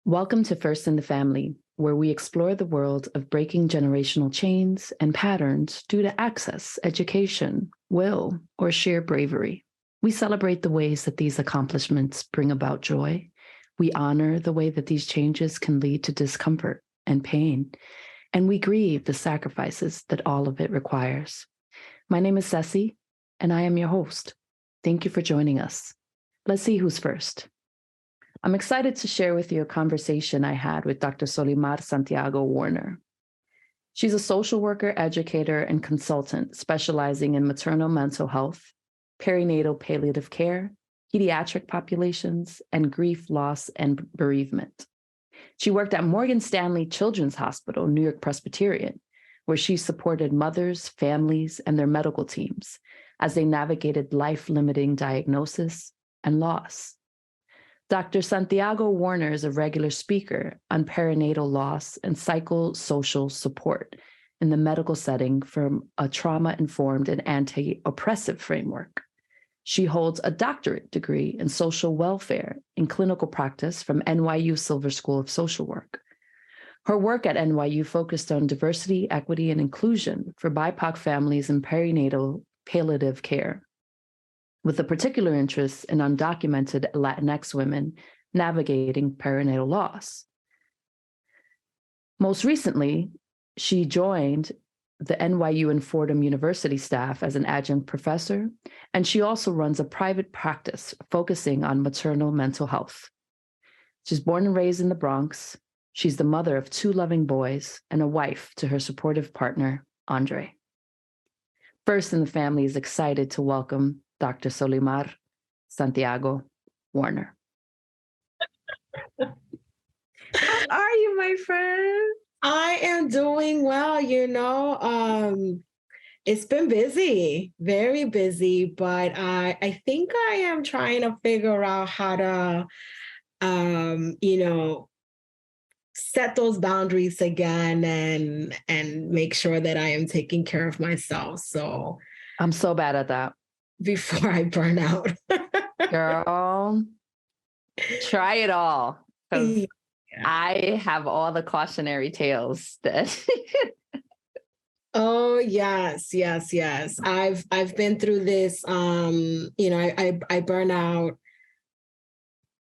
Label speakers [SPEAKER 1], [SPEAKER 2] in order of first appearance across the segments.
[SPEAKER 1] Welcome to First in the Family, where we explore the world of breaking generational chains and patterns due to access, education, will, or sheer bravery. We celebrate the ways that these accomplishments bring about joy. We honor the way that these changes can lead to discomfort and pain, and we grieve the sacrifices that all of it requires. My name is Ceci, and I am your host. Thank you for joining us. Let's see who's first. I'm excited to share with you a conversation I had with Dr. Solimar Santiago-Warner. She's a social worker, educator, and consultant specializing in maternal mental health, perinatal palliative care, pediatric populations, and grief, loss, and bereavement. She worked at Morgan Stanley Children's Hospital, New York Presbyterian, where she supported mothers, families, and their medical teams as they navigated life-limiting diagnosis and loss. Dr. Santiago-Warner is a regular speaker on perinatal loss and psychosocial support in the medical setting from a trauma-informed and anti-oppressive framework. She holds a doctorate degree in social welfare in clinical practice from NYU Silver School of Social Work. Her work at NYU focused on diversity, equity, and inclusion for BIPOC families in perinatal palliative care, with a particular interest in undocumented Latinx women navigating perinatal loss. Most recently, she joined the NYU and Fordham University staff as an adjunct professor, and she also runs a private practice focusing on maternal mental health. She's born and raised in the Bronx. She's the mother of 2 loving boys and a wife to her supportive partner, Andre. First in the Family is excited to welcome Dr. Solimar Santiago-Warner.
[SPEAKER 2] How are you, my friend?
[SPEAKER 3] I am doing well. It's been busy, very busy, but I think I am trying to figure out how to, set those boundaries again and make sure that I am taking care of myself. So
[SPEAKER 1] I'm so bad at that.
[SPEAKER 3] Before I burn out.
[SPEAKER 1] Girl, try it all.
[SPEAKER 3] Yeah.
[SPEAKER 1] I have all the cautionary tales that
[SPEAKER 3] Oh, yes. I've been through this. I burn out.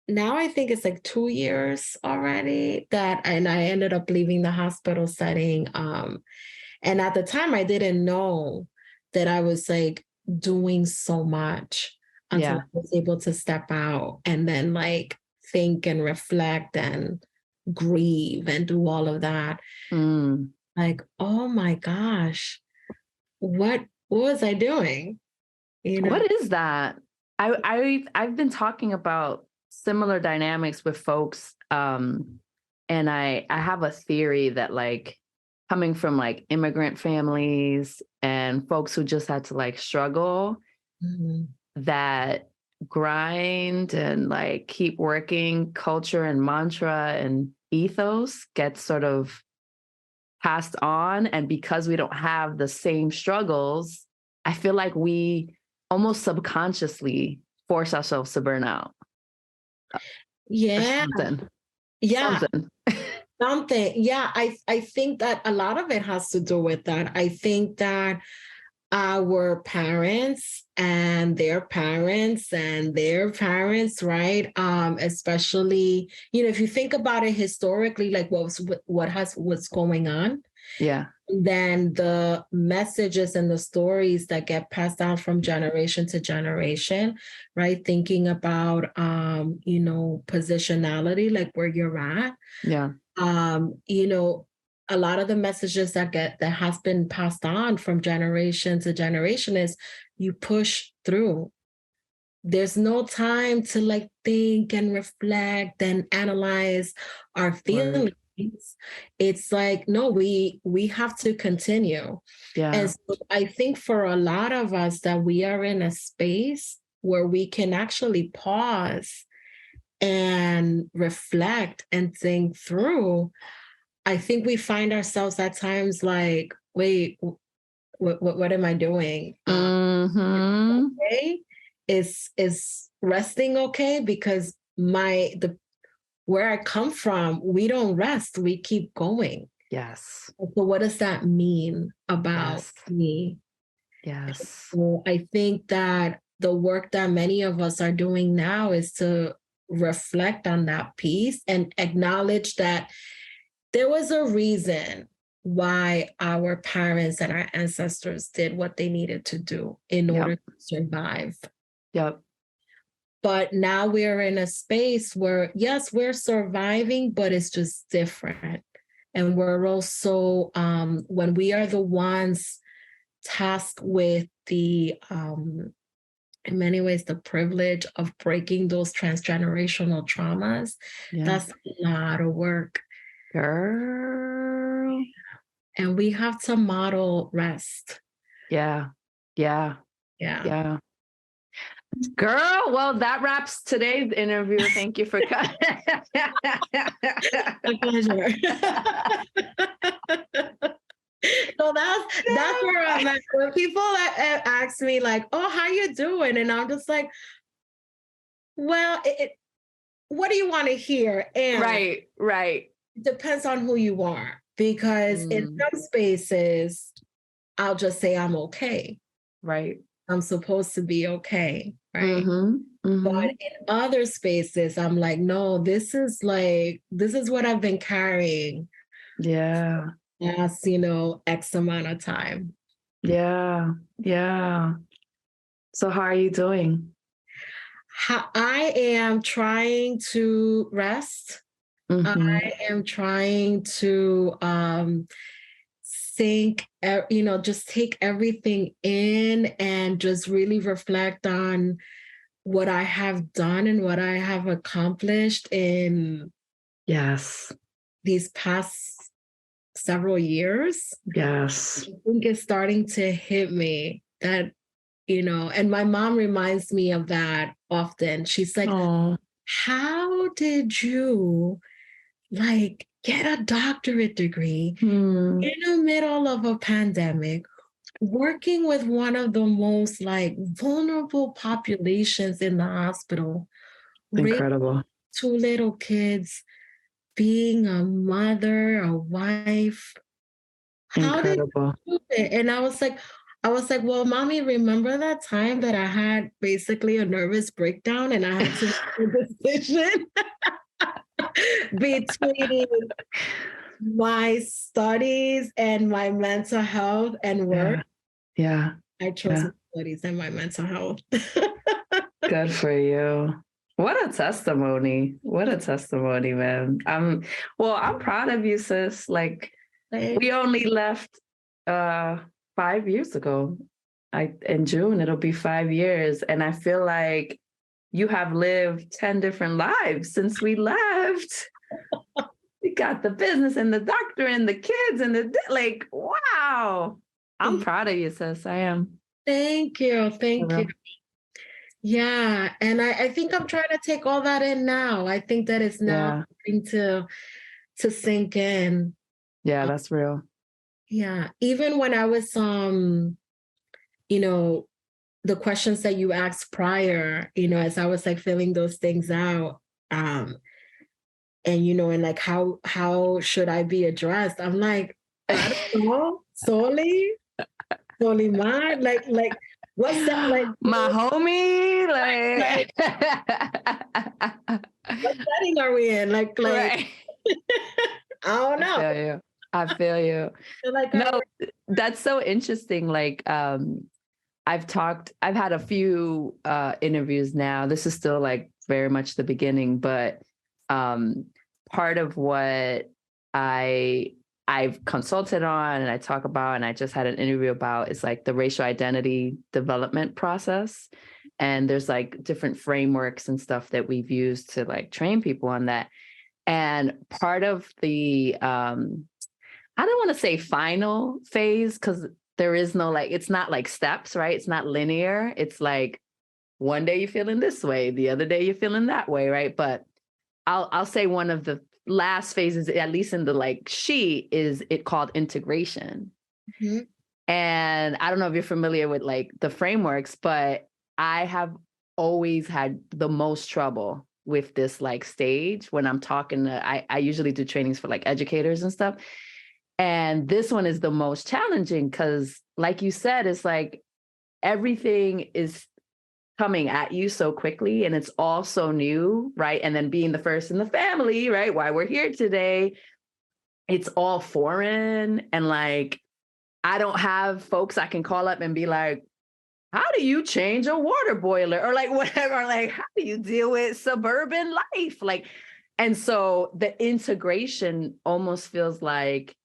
[SPEAKER 3] Now I think it's like 2 years already and I ended up leaving the hospital setting. And at the time I didn't know that I was like doing so much until I was able to step out and then like think and reflect and grieve and do all of that. Like, oh my gosh, what was I doing?
[SPEAKER 1] What is that? I've been talking about similar dynamics with folks, and I have a theory that like coming from like immigrant families and folks who just had to like struggle, that grind and like keep working culture and mantra and ethos gets sort of passed on. And because we don't have the same struggles, I feel like we almost subconsciously force ourselves to burn out.
[SPEAKER 3] Yeah.
[SPEAKER 1] Something.
[SPEAKER 3] Something. Yeah. I think that a lot of it has to do with that. I think that our parents and their parents and their parents, right? Especially, if you think about it historically, like what's going on.
[SPEAKER 1] Yeah.
[SPEAKER 3] Then the messages and the stories that get passed down from generation to generation, right? Thinking about, positionality, like where you're at.
[SPEAKER 1] Yeah.
[SPEAKER 3] A lot of the messages that has been passed on from generation to generation is you push through. There's no time to like think and reflect and analyze our feelings. It's like, no, we have to continue.
[SPEAKER 1] Yeah.
[SPEAKER 3] And so I think for a lot of us that we are in a space where we can actually pause and reflect and think through, I think we find ourselves at times like, wait, what am I doing? Okay? Is resting okay? Because where I come from, we don't rest, we keep going.
[SPEAKER 1] Yes.
[SPEAKER 3] So what does that mean about
[SPEAKER 1] Yes.
[SPEAKER 3] me?
[SPEAKER 1] Yes.
[SPEAKER 3] So I think that the work that many of us are doing now is to reflect on that piece and acknowledge that there was a reason why our parents and our ancestors did what they needed to do in order to survive.
[SPEAKER 1] Yep.
[SPEAKER 3] But now we're in a space where, yes, we're surviving, but it's just different. And we're also, when we are the ones tasked with the, in many ways, the privilege of breaking those transgenerational traumas, that's a lot of work.
[SPEAKER 1] Girl.
[SPEAKER 3] And we have to model rest.
[SPEAKER 1] Yeah. Yeah.
[SPEAKER 3] Yeah.
[SPEAKER 1] Yeah. Girl, well, that wraps today's interview. Thank you for coming.
[SPEAKER 3] A pleasure. So that's where I'm at. When people ask me like, "Oh, how you doing?" and I'm just like, "Well, what do you want to hear?" And
[SPEAKER 1] Right.
[SPEAKER 3] it depends on who you are, because in some spaces, I'll just say I'm okay.
[SPEAKER 1] Right.
[SPEAKER 3] I'm supposed to be okay, right?
[SPEAKER 1] Mm-hmm.
[SPEAKER 3] But in other spaces, I'm like, no, this is what I've been carrying.
[SPEAKER 1] Yeah.
[SPEAKER 3] Last, X amount of time.
[SPEAKER 1] Yeah. Yeah. So how are you doing?
[SPEAKER 3] I am trying to rest. I am trying to think, just take everything in and just really reflect on what I have done and what I have accomplished in these past several years.
[SPEAKER 1] Yes.
[SPEAKER 3] I think it's starting to hit me that, and my mom reminds me of that often. She's like, how did you get a doctorate degree in the middle of a pandemic, working with one of the most vulnerable populations in the hospital?
[SPEAKER 1] Incredible.
[SPEAKER 3] Two little kids, being a mother, a wife. How did you do it? And I was like, well, mommy, remember that time that I had basically a nervous breakdown and I had to make a decision between my studies and my mental health and work?
[SPEAKER 1] Yeah.
[SPEAKER 3] I chose my studies and my mental health.
[SPEAKER 1] Good for you. What a testimony. What a testimony, man. I'm proud of you, sis. We only left 5 years ago. In June, it'll be 5 years. And I feel like you have lived 10 different lives since we left. You got the business and the doctor and the kids and wow. I'm proud of you, sis. I am. Thank you.
[SPEAKER 3] Yeah. And I think I'm trying to take all that in now. I think that it's now starting to sink in.
[SPEAKER 1] Yeah, that's real.
[SPEAKER 3] Yeah. Even when I was, the questions that you asked prior, as I was filling those things out, and and how should I be addressed? I'm like, I don't know, Solimar, what's that
[SPEAKER 1] my homie,
[SPEAKER 3] what setting are we in? I don't know.
[SPEAKER 1] I feel you. No, that's so interesting. I've had a few interviews now. This is still very much the beginning, but part of what I've consulted on and I talk about, and I just had an interview about, is the racial identity development process. And there's different frameworks and stuff that we've used to train people on that. And part of the, I don't want to say final phase, because there is no, it's not steps, right? It's not linear. It's one day you're feeling this way, the other day you're feeling that way, right? But I'll say one of the last phases, at least in the sheet, is it called integration. And I don't know if you're familiar with the frameworks, but I have always had the most trouble with this like stage when I'm talking to, I usually do trainings for like educators and stuff. And this one is the most challenging because like you said, it's like everything is coming at you so quickly and it's all so new, right? And then being the first in the family, right? Why we're here today, it's all foreign. And like, I don't have folks I can call up and be like, how do you change a water boiler? Or like whatever, like, how do you deal with suburban life? Like, and so the integration almost feels like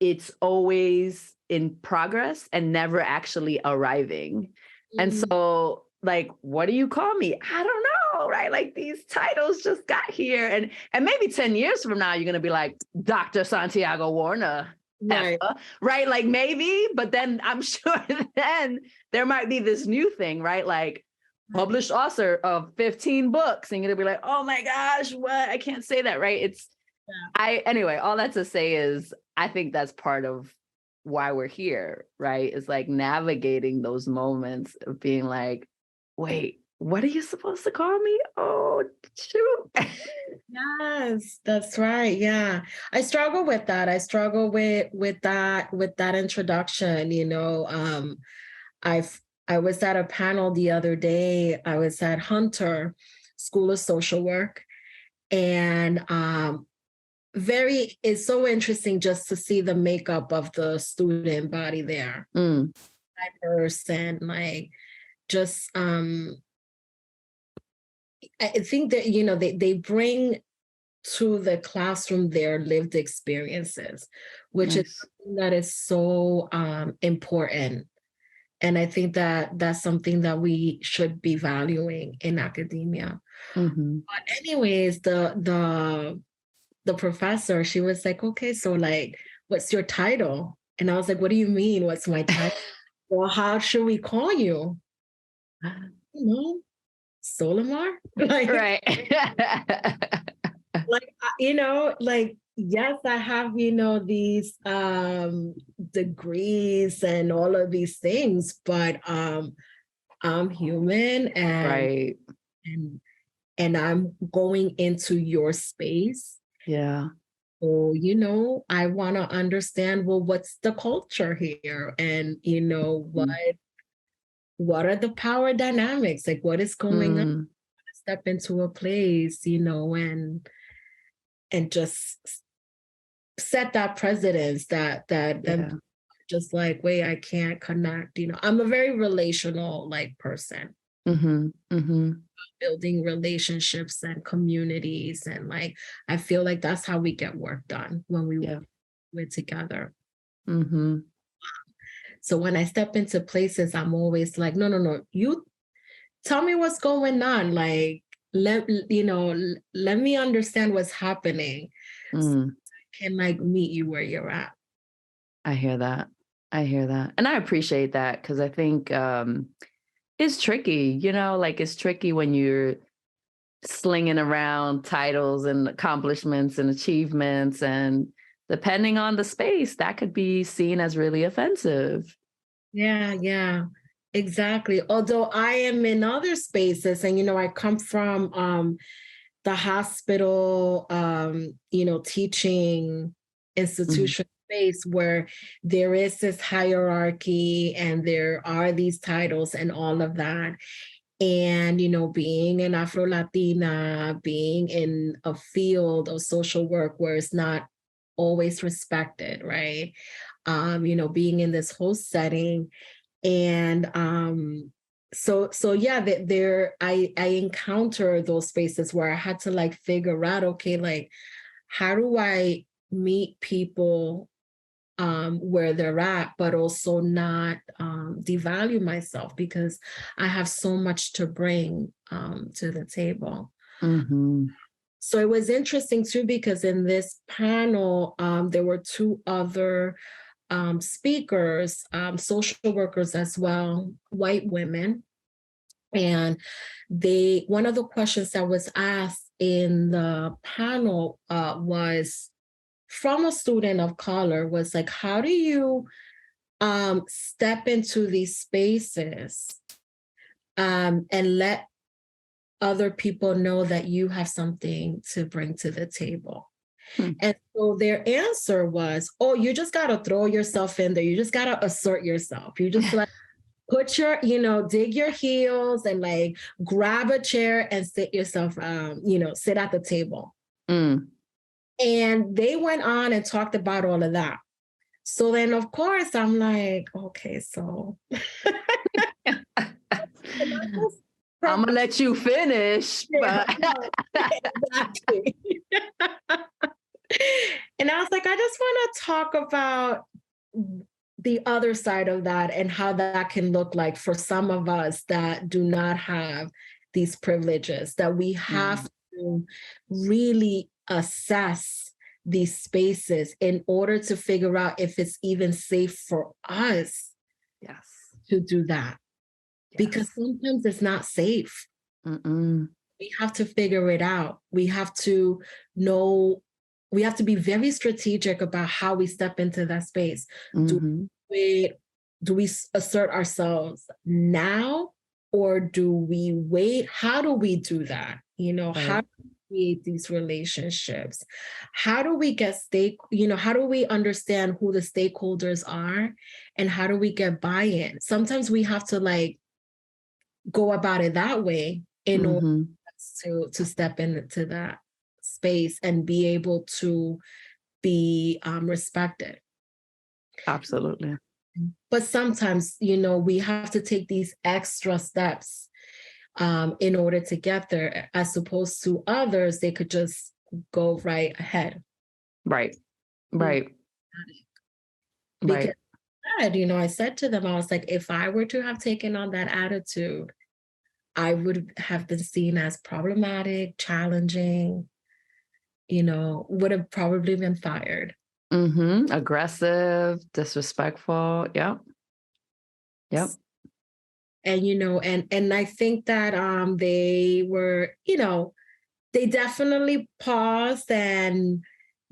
[SPEAKER 1] it's always in progress and never actually arriving. And so like, what do you call me? I don't know, right? Like these titles just got here. And maybe 10 years from now, you're going to be like, Dr. Santiago-Warner, right? Like maybe, but then I'm sure then there might be this new thing, right? Like published author of 15 books. And you're going to be like, oh my gosh, what? I can't say that, right? Anyway, all that to say is, I think that's part of why we're here, right? It's like navigating those moments of being like, wait, what are you supposed to call me? Oh, shoot.
[SPEAKER 3] Yes, that's right. Yeah. I struggle with that. I struggle with that introduction, I was at a panel the other day. I was at Hunter School of Social Work, and it's so interesting just to see the makeup of the student body there. Diverse and like just I think that they bring to the classroom their lived experiences, which is something that is so important. And I think that that's something that we should be valuing in academia. But anyways, the professor, she was like, okay, so like, what's your title? And I was like, what do you mean? What's my title? Well, how should we call you? Solimar? Like,
[SPEAKER 1] right.
[SPEAKER 3] like, yes, I have, these degrees and all of these things, but I'm human and I'm going into your space.
[SPEAKER 1] Yeah.
[SPEAKER 3] So, I want to understand, well, what's the culture here? And, what are the power dynamics? Like, what is going on? Step into a place, and just set that precedence that just like, wait, I can't connect. I'm a very relational like person. Building relationships and communities, and like I feel like that's how we get work done when we're together. So when I step into places, I'm always like, no, you tell me what's going on. Like, let me understand what's happening. So I can like meet you where you're at.
[SPEAKER 1] I hear that. And I appreciate that because I think it's tricky, like it's tricky when you're slinging around titles and accomplishments and achievements, and depending on the space, that could be seen as really offensive.
[SPEAKER 3] Yeah, exactly. Although I am in other spaces and, I come from the hospital, teaching institution space where there is this hierarchy and there are these titles and all of that. And, being an Afro-Latina, being in a field of social work where it's not always respected, right? Being in this whole setting. And so yeah, I encounter those spaces where I had to like figure out, okay, like, how do I meet people where they're at, but also not devalue myself because I have so much to bring to the table. So it was interesting too, because in this panel, there were two other speakers, social workers as well, white women. And one of the questions that was asked in the panel was from a student of color, was like, how do you step into these spaces and let other people know that you have something to bring to the table?
[SPEAKER 1] Hmm.
[SPEAKER 3] And so their answer was, oh, you just got to throw yourself in there. You just got to assert yourself. You just like put your, dig your heels and like grab a chair and sit yourself, sit at the table.
[SPEAKER 1] Mm.
[SPEAKER 3] And they went on and talked about all of that. So then, of course, I'm like, okay, so.
[SPEAKER 1] I'm gonna let you finish. But...
[SPEAKER 3] Exactly. And I was like, I just want to talk about the other side of that and how that can look like for some of us that do not have these privileges, that we have to really assess these spaces in order to figure out if it's even safe for us to do that. Because sometimes it's not safe.
[SPEAKER 1] Mm-mm.
[SPEAKER 3] We have to figure it out. We have to know, we have to be very strategic about how we step into that space.
[SPEAKER 1] Mm-hmm.
[SPEAKER 3] Do we assert ourselves now, or do we wait? How do we do that? How do we create these relationships? How do we get how do we understand who the stakeholders are, and how do we get buy-in? Sometimes we have to like go about it that way in order to step into that space and be able to be respected.
[SPEAKER 1] Absolutely.
[SPEAKER 3] But sometimes, we have to take these extra steps in order to get there, as opposed to others, they could just go right ahead.
[SPEAKER 1] Right.
[SPEAKER 3] Because I said to them, I was like, if I were to have taken on that attitude, I would have been seen as problematic, challenging, would have probably been fired.
[SPEAKER 1] Aggressive, disrespectful. Yep.
[SPEAKER 3] And, and I think that they were, they definitely paused, and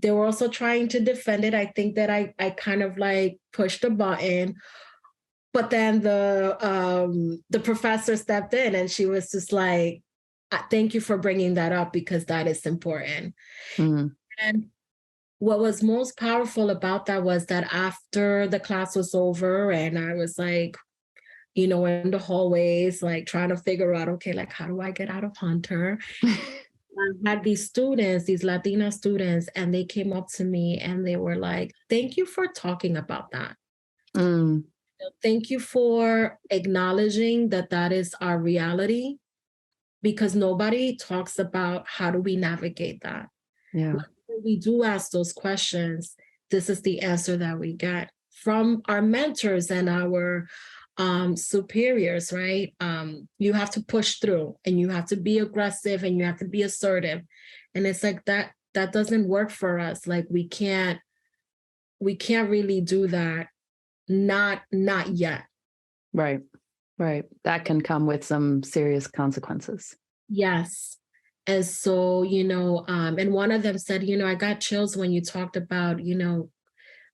[SPEAKER 3] they were also trying to defend it. I think that I kind of like pushed a button. But then the professor stepped in, and she was just like, thank you for bringing that up, because that is important. And what was most powerful about that was that after the class was over and I was like, in the hallways, like trying to figure out, okay, like, how do I get out of Hunter? I had these students, these Latina students, and they came up to me and they were like, thank you for talking about that. Thank you for acknowledging that that is our reality, because nobody talks about how do we navigate that. When we do ask those questions, this is the answer that we get from our mentors and our superiors, right? You have to push through, and you have to be aggressive, and you have to be assertive. And it's like that doesn't work for us. Like we can't really do that. Not yet.
[SPEAKER 1] Right. That can come with some serious consequences.
[SPEAKER 3] Yes. And so, and one of them said, I got chills when you talked about,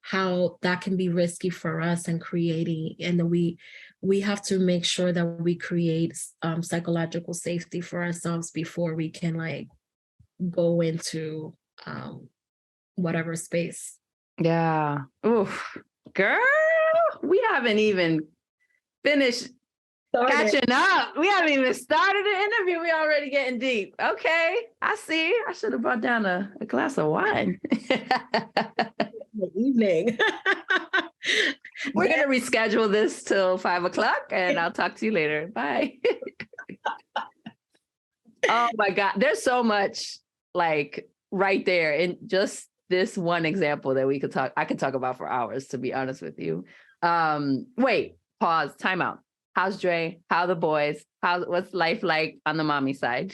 [SPEAKER 3] how that can be risky for us and creating, and we have to make sure that we create psychological safety for ourselves before we can like go into whatever space.
[SPEAKER 1] Yeah. Oof. Girl, we haven't even finished catching up. We haven't even started the interview. We're already getting deep. Okay. I see. I should have brought down a glass of wine.
[SPEAKER 3] The evening.
[SPEAKER 1] We're going to reschedule this till 5:00 and I'll talk to you later. Bye. Oh my God. There's so much like right there in just this one example that I could talk about for hours, to be honest with you. Wait, pause, time out. How's Dre? How are the boys? What's life like on the mommy side?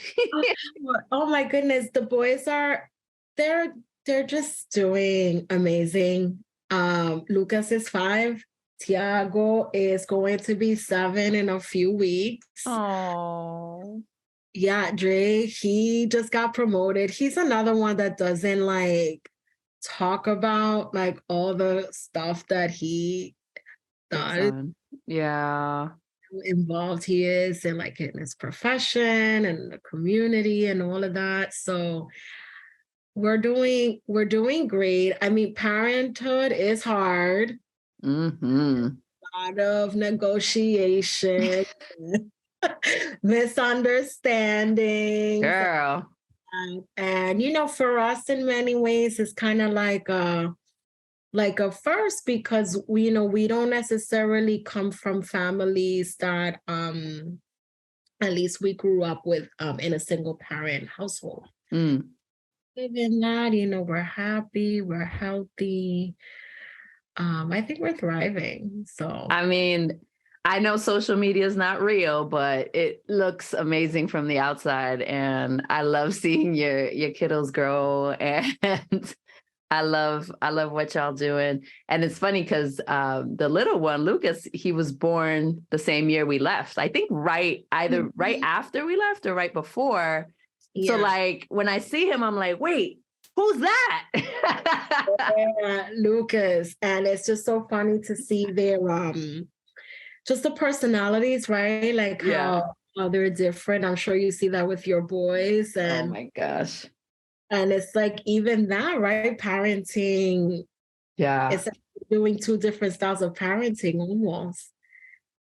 [SPEAKER 3] Oh my goodness. The boys they're just doing amazing. Lucas is 5. Tiago is going to be 7 in a few weeks.
[SPEAKER 1] Oh.
[SPEAKER 3] Yeah, Dre, he just got promoted. He's another one that doesn't like talk about like all the stuff that he does.
[SPEAKER 1] Yeah.
[SPEAKER 3] involved he is in like in his profession and the community and all of that. So we're doing great. I mean, parenthood is hard.
[SPEAKER 1] Mm-hmm.
[SPEAKER 3] A lot of negotiation, misunderstandings.
[SPEAKER 1] Girl.
[SPEAKER 3] And for us in many ways it's kind of like a first because we don't necessarily come from families that at least we grew up with in a single parent household. Given that, we're happy, we're healthy. I think we're thriving. So
[SPEAKER 1] I mean, I know social media is not real, but it looks amazing from the outside. And I love seeing your kiddos grow. And I love what y'all doing. And it's funny because the little one, Lucas, he was born the same year we left. I think either right after we left or right before. Yeah. So like when I see him, I'm like, wait, who's that?
[SPEAKER 3] Yeah, Lucas. And it's just so funny to see their just the personalities, right? Like how they're different. I'm sure you see that with your boys. And
[SPEAKER 1] oh my gosh.
[SPEAKER 3] And it's like even that, right? Parenting. Yeah. It's like doing two different styles of parenting almost.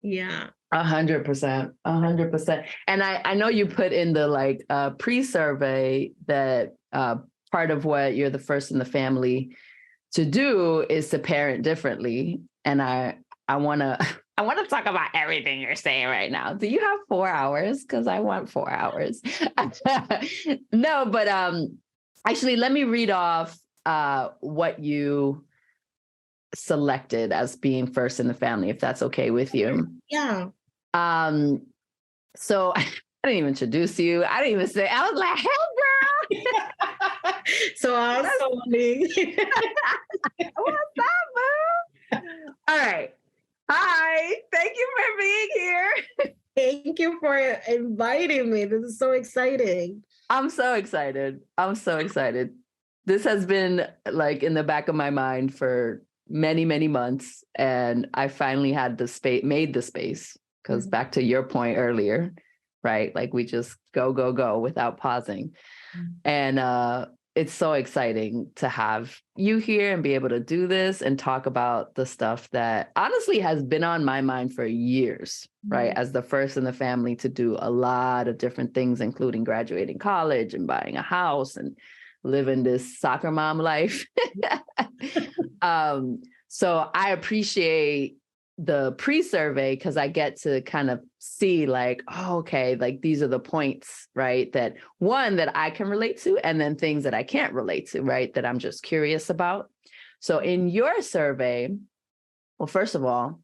[SPEAKER 3] Yeah.
[SPEAKER 1] 100%. 100%. And I know you put in the like pre-survey that part of what you're the first in the family to do is to parent differently. And I want to talk about everything you're saying right now. Do you have 4 hours? Because I want 4 hours. No, but actually, let me read off what you selected as being first in the family, if that's okay with you.
[SPEAKER 3] Yeah.
[SPEAKER 1] So I didn't even introduce you. I didn't even say, I was like, hey, girl.
[SPEAKER 3] So I'm Soli.
[SPEAKER 1] What's up, boo? All right. Hi. Thank you for being here.
[SPEAKER 3] Thank you for inviting me. This is so exciting.
[SPEAKER 1] I'm so excited. This has been like in the back of my mind for many, many months. And I finally had made the space because back to your point earlier, right? Like we just go without pausing. And it's so exciting to have you here and be able to do this and talk about the stuff that honestly has been on my mind for years, right? As the first in the family to do a lot of different things, including graduating college and buying a house and living this soccer mom life. So I appreciate the pre-survey because I get to kind of see like, oh, okay, like these are the points, right? That one that I can relate to, and then things that I can't relate to, right? That I'm just curious about. So in your survey, well, first of all,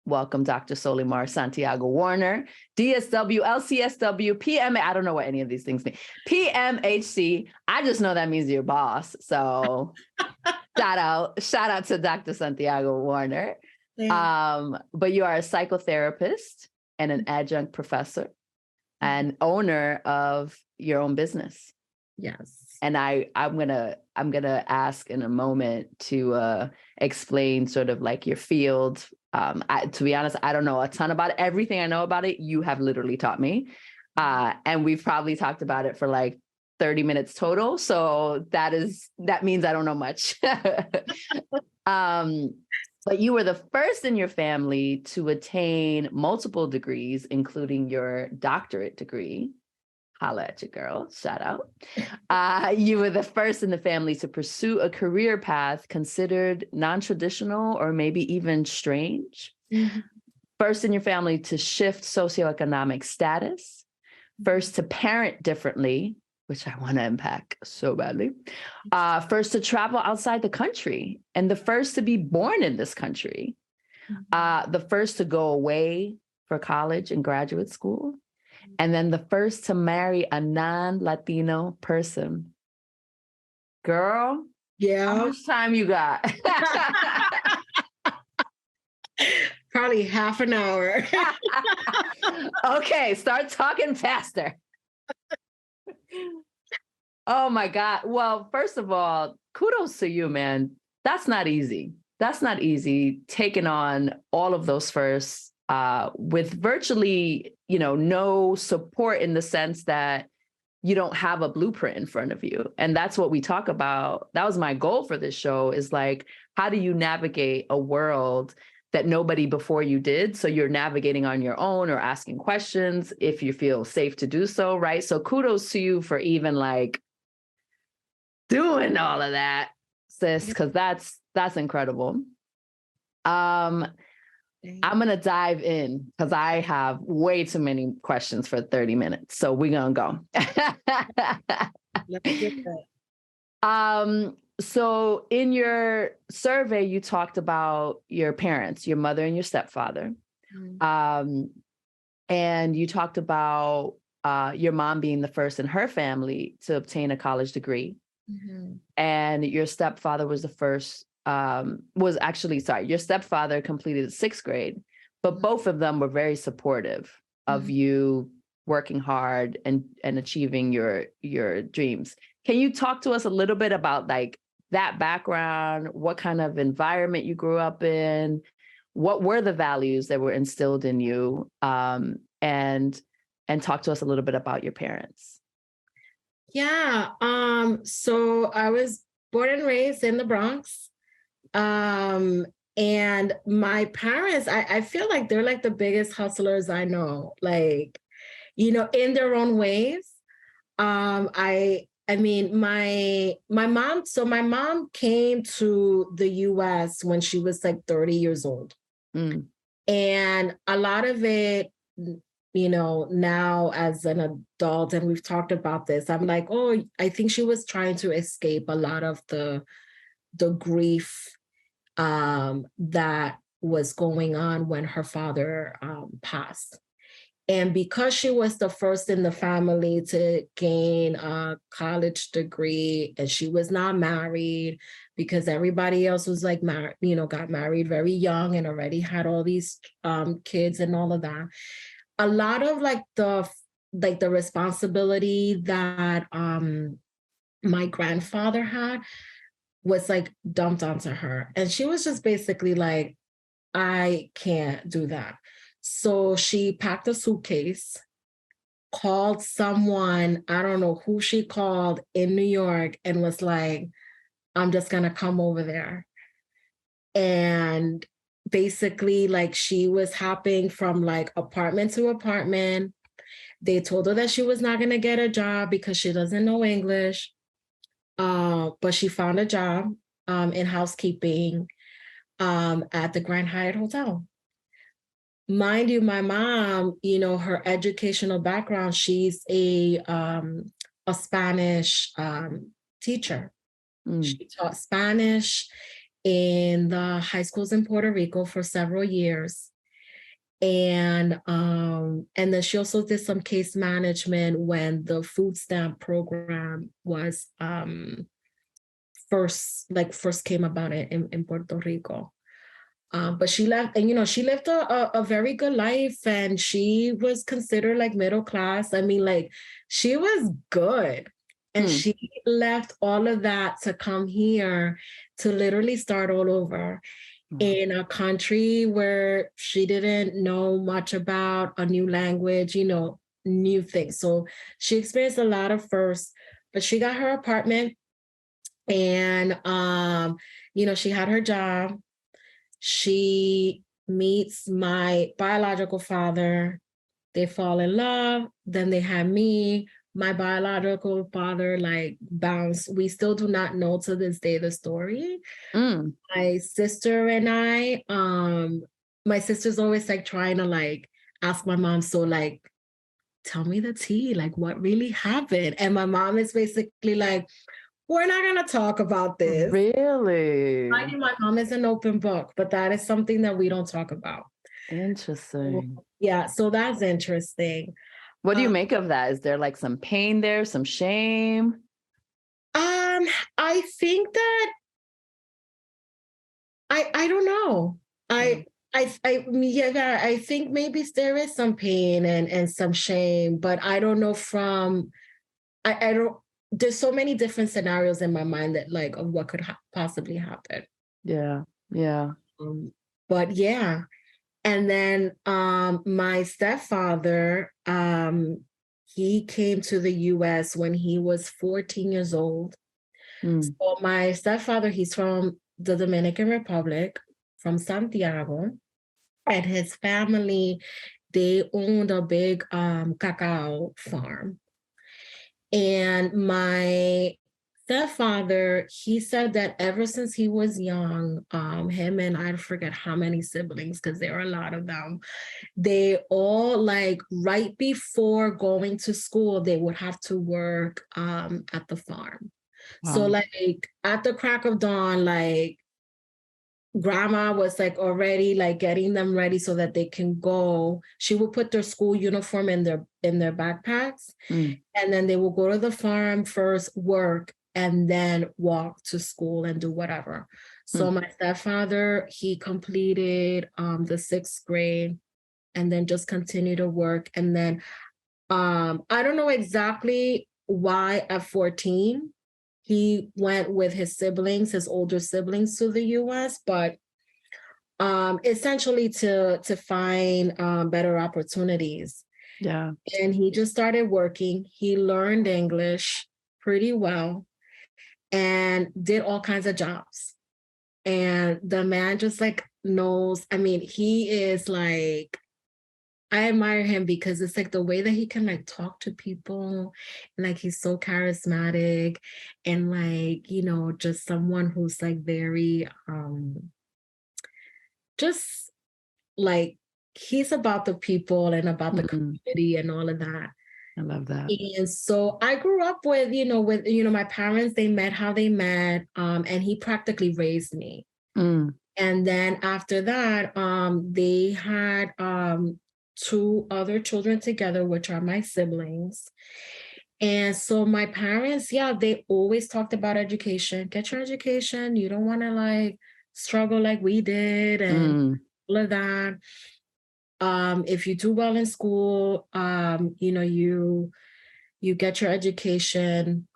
[SPEAKER 1] welcome, Dr. Solimar Santiago-Warner, DSW, LCSW, PMA. I don't know what any of these things mean. PMH-C. I just know that means your boss. So shout out to Dr. Santiago-Warner. But you are a psychotherapist and an adjunct professor and owner of your own business.
[SPEAKER 3] Yes.
[SPEAKER 1] And I'm gonna ask in a moment to explain sort of like your field. To be honest, I don't know a ton about it. Everything I know about it, you have literally taught me. And we've probably talked about it for like 30 minutes total. So that means I don't know much. But you were the first in your family to attain multiple degrees, including your doctorate degree. Holla at your girl, shout out. You were the first in the family to pursue a career path considered non-traditional or maybe even strange. First in your family to shift socioeconomic status. First to parent differently, which I want to unpack so badly. First to travel outside the country and the first to be born in this country. The first to go away for college and graduate school. And then the first to marry a non-Latino person. Girl,
[SPEAKER 3] yeah.
[SPEAKER 1] How much time you got?
[SPEAKER 3] Probably half an hour.
[SPEAKER 1] Okay, start talking faster. Oh my God. Well, first of all, kudos to you, man. That's not easy. Taking on all of those firsts with virtually, no support in the sense that you don't have a blueprint in front of you. And that's what we talk about. That was my goal for this show, is like, how do you navigate a world that nobody before you did? So you're navigating on your own or asking questions if you feel safe to do so, right? So kudos to you for even like doing all of that, sis, because that's incredible. I'm going to dive in because I have way too many questions for 30 minutes. So we're going to go.
[SPEAKER 3] Let's get that.
[SPEAKER 1] So in your survey, you talked about your parents, your mother and your stepfather. Mm-hmm. And you talked about your mom being the first in her family to obtain a college degree. Mm-hmm. And your stepfather was the first, your stepfather completed 6th grade, but mm-hmm. both of them were very supportive mm-hmm. of you working hard and achieving your dreams. Can you talk to us a little bit about like that background, what kind of environment you grew up in, what were the values that were instilled in you, and talk to us a little bit about your parents?
[SPEAKER 3] Yeah. So I was born and raised in the Bronx. And my parents, I feel like they're like the biggest hustlers I know, like, in their own ways. I mean, my mom came to the US when she was like 30 years old. Mm. And a lot of it, now as an adult, and we've talked about this, I'm like, oh, I think she was trying to escape a lot of the grief that was going on when her father passed. And because she was the first in the family to gain a college degree, and she was not married because everybody else was like, got married very young and already had all these kids and all of that. A lot of the responsibility that my grandfather had was like dumped onto her. And she was just basically like, I can't do that. So she packed a suitcase, called someone, I don't know who she called in New York, and was like, I'm just going to come over there. And basically, like, she was hopping from like apartment to apartment. They told her that she was not going to get a job because she doesn't know English. But she found a job in housekeeping at the Grand Hyatt Hotel. Mind you, my mom, her educational background, she's a Spanish teacher. Mm. She taught Spanish in the high schools in Puerto Rico for several years. And then she also did some case management when the food stamp program was first came about in Puerto Rico. But she left, and she lived a very good life, and she was considered like middle class. I mean, like, she was good. And she left all of that to come here to literally start all over in a country where she didn't know much about, a new language, new things. So she experienced a lot of firsts, but she got her apartment, and, she had her job. She meets my biological father. They fall in love. Then they have me. My biological father, like, bounced. We still do not know to this day the story. Mm. My sister and I, my sister's always like trying to like ask my mom, so like, tell me the tea, like what really happened? And my mom is basically like, we're not going to talk about this.
[SPEAKER 1] Really?
[SPEAKER 3] My mom is an open book, but that is something that we don't talk about.
[SPEAKER 1] Interesting.
[SPEAKER 3] So, yeah, so that's interesting.
[SPEAKER 1] What do you make of that? Is there like some pain there, some shame?
[SPEAKER 3] I think that I don't know. I think maybe there is some pain and some shame, but I don't know I don't. There's so many different scenarios in my mind that like of what could possibly happen.
[SPEAKER 1] Yeah. Yeah.
[SPEAKER 3] But yeah. And then my stepfather, he came to the US when he was 14 years old. So my stepfather, he's from the Dominican Republic, from Santiago, and his family, they owned a big cacao farm. And my stepfather, he said that ever since he was young, him and I forget how many siblings, because there are a lot of them, they all, like, right before going to school, they would have to work at the farm.
[SPEAKER 1] Wow.
[SPEAKER 3] So, like, at the crack of dawn, like, grandma was, like, already, like, getting them ready so that they can go. She would put their school uniform in their backpacks, and then they will go to the farm first, work, and then walk to school and do whatever. So my stepfather, he completed the 6th grade and then just continued to work. And then I don't know exactly why at 14 he went with his siblings, his older siblings, to the US, but essentially to find better opportunities.
[SPEAKER 1] Yeah.
[SPEAKER 3] And he just started working. He learned English pretty well and did all kinds of jobs. And the man just, like, knows, I mean, he is, like, I admire him because it's, like, the way that he can, like, talk to people, and, like, he's so charismatic, and, like, you know, just someone who's, like, very just, like, he's about the people and about the community and all of that.
[SPEAKER 1] I love that.
[SPEAKER 3] And so I grew up with my parents, they met how they met, and he practically raised me. And then after that, they had 2 other children together, which are my siblings. And so my parents, yeah, they always talked about education. Get your education. You don't want to, like, struggle like we did and all of that. If you do well in school, you get your education,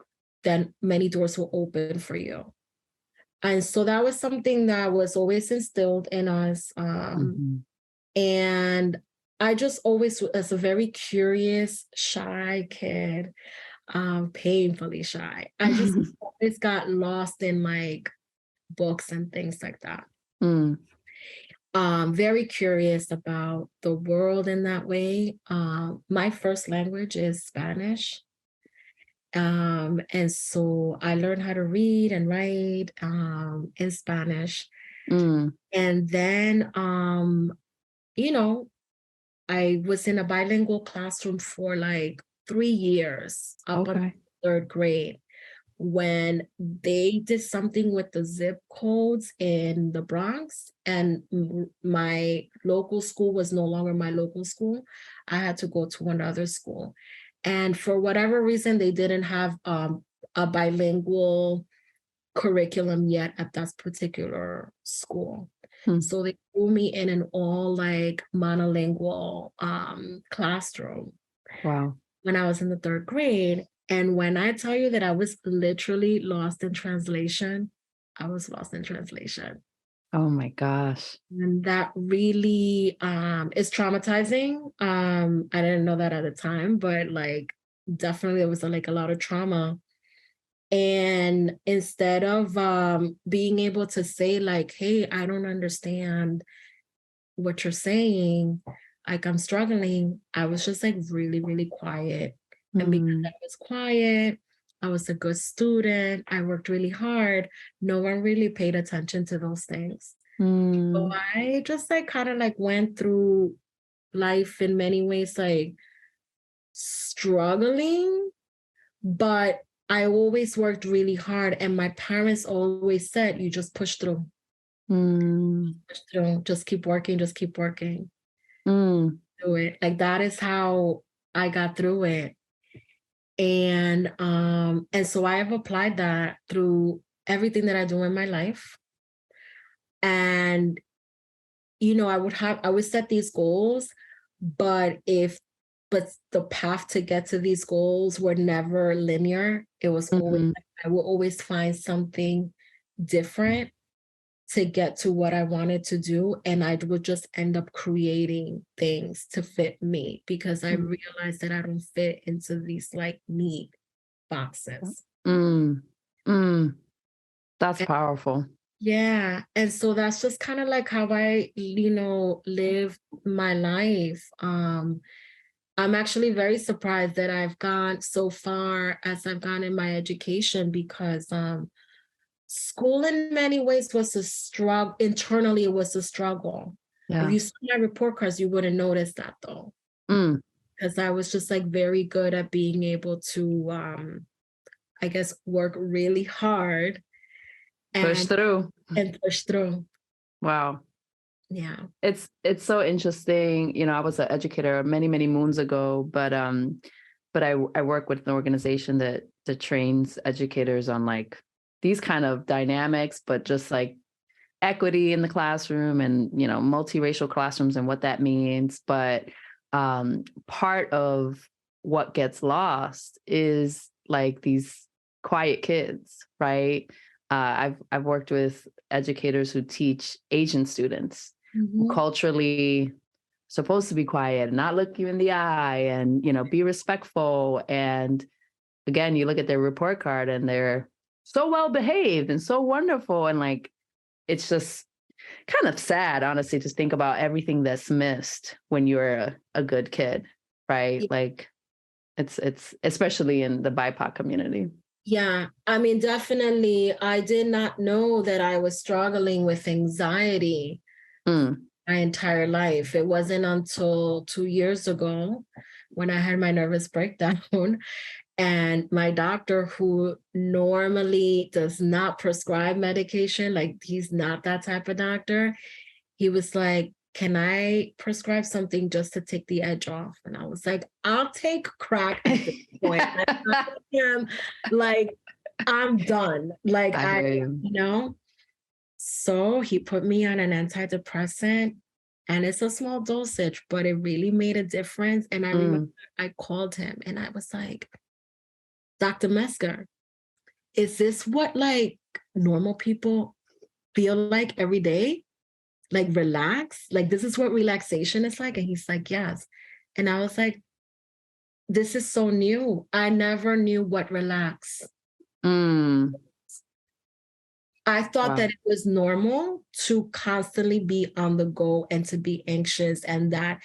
[SPEAKER 3] then many doors will open for you. And so that was something that was always instilled in us. And I just always, as a very curious, shy kid, painfully shy, I just always got lost in, like, books and things like that. Very curious about the world in that way. My first language is Spanish. And so I learned how to read and write in Spanish. And then, I was in a bilingual classroom for, like, 3 years up until 3rd grade, when they did something with the zip codes in the Bronx, and my local school was no longer my local school. I had to go to another school. And for whatever reason, they didn't have a bilingual curriculum yet at that particular school. So they threw me in an all, like, monolingual classroom.
[SPEAKER 1] Wow.
[SPEAKER 3] When I was in the 3rd grade. And when I tell you that I was literally lost in translation, I was lost in translation.
[SPEAKER 1] Oh my gosh.
[SPEAKER 3] And that really is traumatizing. I didn't know that at the time, but, like, definitely there was, like, a lot of trauma. And instead of being able to say, like, hey, I don't understand what you're saying, like, I'm struggling, I was just, like, really, really quiet. And because I was quiet, I was a good student, I worked really hard, no one really paid attention to those things. So I just, like, kind of, like, went through life in many ways, like, struggling, but I always worked really hard. And my parents always said, you just push through. Push through, just keep working, just keep working. Do it. Like, that is how I got through it. And so I have applied that through everything that I do in my life. And, I would set these goals, but the path to get to these goals were never linear. It was always, I would always find something different to get to what I wanted to do. And I would just end up creating things to fit me because I realized that I don't fit into these like neat boxes.
[SPEAKER 1] That's powerful.
[SPEAKER 3] Yeah. And so that's just kind of like how I, live my life. I'm actually very surprised that I've gone so far as I've gone in my education because school in many ways was a struggle. Internally, it was a struggle.
[SPEAKER 1] Yeah.
[SPEAKER 3] If you saw my report cards, you wouldn't notice that though. Because I was just like very good at being able to, I guess, work really hard.
[SPEAKER 1] Push through.
[SPEAKER 3] And push through.
[SPEAKER 1] Wow.
[SPEAKER 3] Yeah.
[SPEAKER 1] It's so interesting. I was an educator many, many moons ago, but I work with an organization that trains educators on like these kind of dynamics, but just like equity in the classroom and, multiracial classrooms and what that means. But part of what gets lost is like these quiet kids, right? I've worked with educators who teach Asian students who culturally supposed to be quiet and not look you in the eye and, be respectful. And again, you look at their report card and they're so well behaved and so wonderful. And like, it's just kind of sad, honestly, to think about everything that's missed when you're a good kid, right? Like it's especially in the BIPOC community.
[SPEAKER 3] Yeah, I mean, definitely. I did not know that I was struggling with anxiety my entire life. It wasn't until 2 years ago when I had my nervous breakdown and my doctor, who normally does not prescribe medication, like he's not that type of doctor, he was like, can I prescribe something just to take the edge off? And I was like, I'll take crack at this point. I'm done. Like, So he put me on an antidepressant and it's a small dosage, but it really made a difference. And I remember I called him and I was like, Dr. Mesker, is this what like normal people feel like every day? Like relax? Like this is what relaxation is like? And he's like, yes. And I was like, this is so new. I never knew what relax. I thought that it was normal to constantly be on the go and to be anxious, and that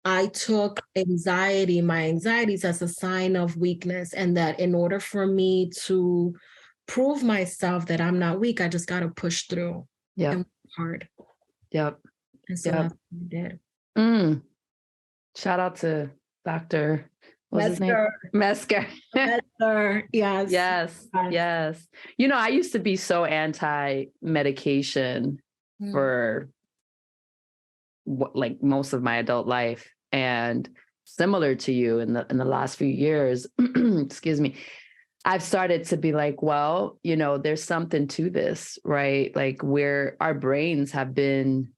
[SPEAKER 3] I took my anxieties as a sign of weakness, and that in order for me to prove myself that I'm not weak, I just got to push through and work hard.
[SPEAKER 1] Yep.
[SPEAKER 3] And so that's what I did.
[SPEAKER 1] Shout out to Dr. What's his name?
[SPEAKER 3] Mesker. Mesker. Yes.
[SPEAKER 1] Yes. Yes. I used to be so anti-medication for like most of my adult life. And similar to you in the last few years, excuse me, I've started to be like, well, there's something to this, right? Like where our brains have been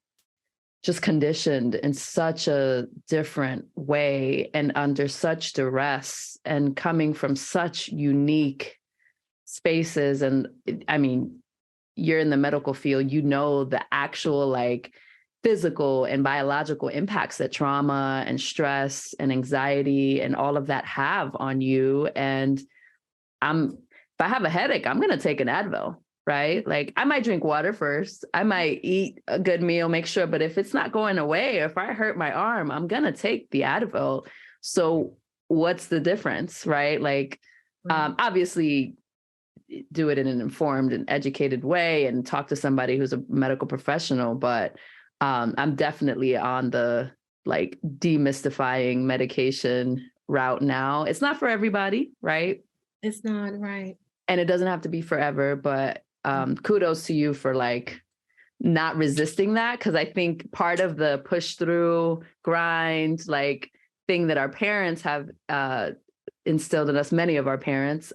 [SPEAKER 1] just conditioned in such a different way and under such duress and coming from such unique spaces. And I mean, you're in the medical field, the actual like physical and biological impacts that trauma and stress and anxiety and all of that have on you. And if I have a headache, I'm going to take an Advil. Right? Like I might drink water first. I might eat a good meal, make sure, but if it's not going away, or if I hurt my arm, I'm going to take the Advil. So what's the difference? Right? Like, obviously do it in an informed and educated way and talk to somebody who's a medical professional. But I'm definitely on the like demystifying medication route now. It's not for everybody, right?
[SPEAKER 3] It's not, right.
[SPEAKER 1] And it doesn't have to be forever, but kudos to you for like not resisting that. Cause I think part of the push through grind, like thing that our parents have instilled in us, many of our parents,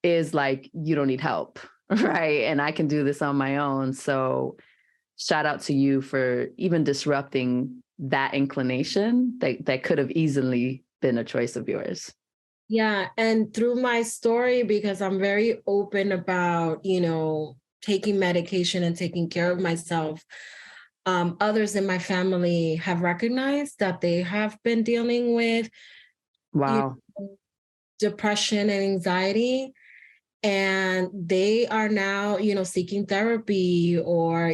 [SPEAKER 1] is like, you don't need help. Right. And I can do this on my own. So shout out to you for even disrupting that inclination that could have easily been a choice of yours.
[SPEAKER 3] Yeah. And through my story, because I'm very open about, taking medication and taking care of myself, others in my family have recognized that they have been dealing with
[SPEAKER 1] Wow.
[SPEAKER 3] depression and anxiety. And they are now, seeking therapy or,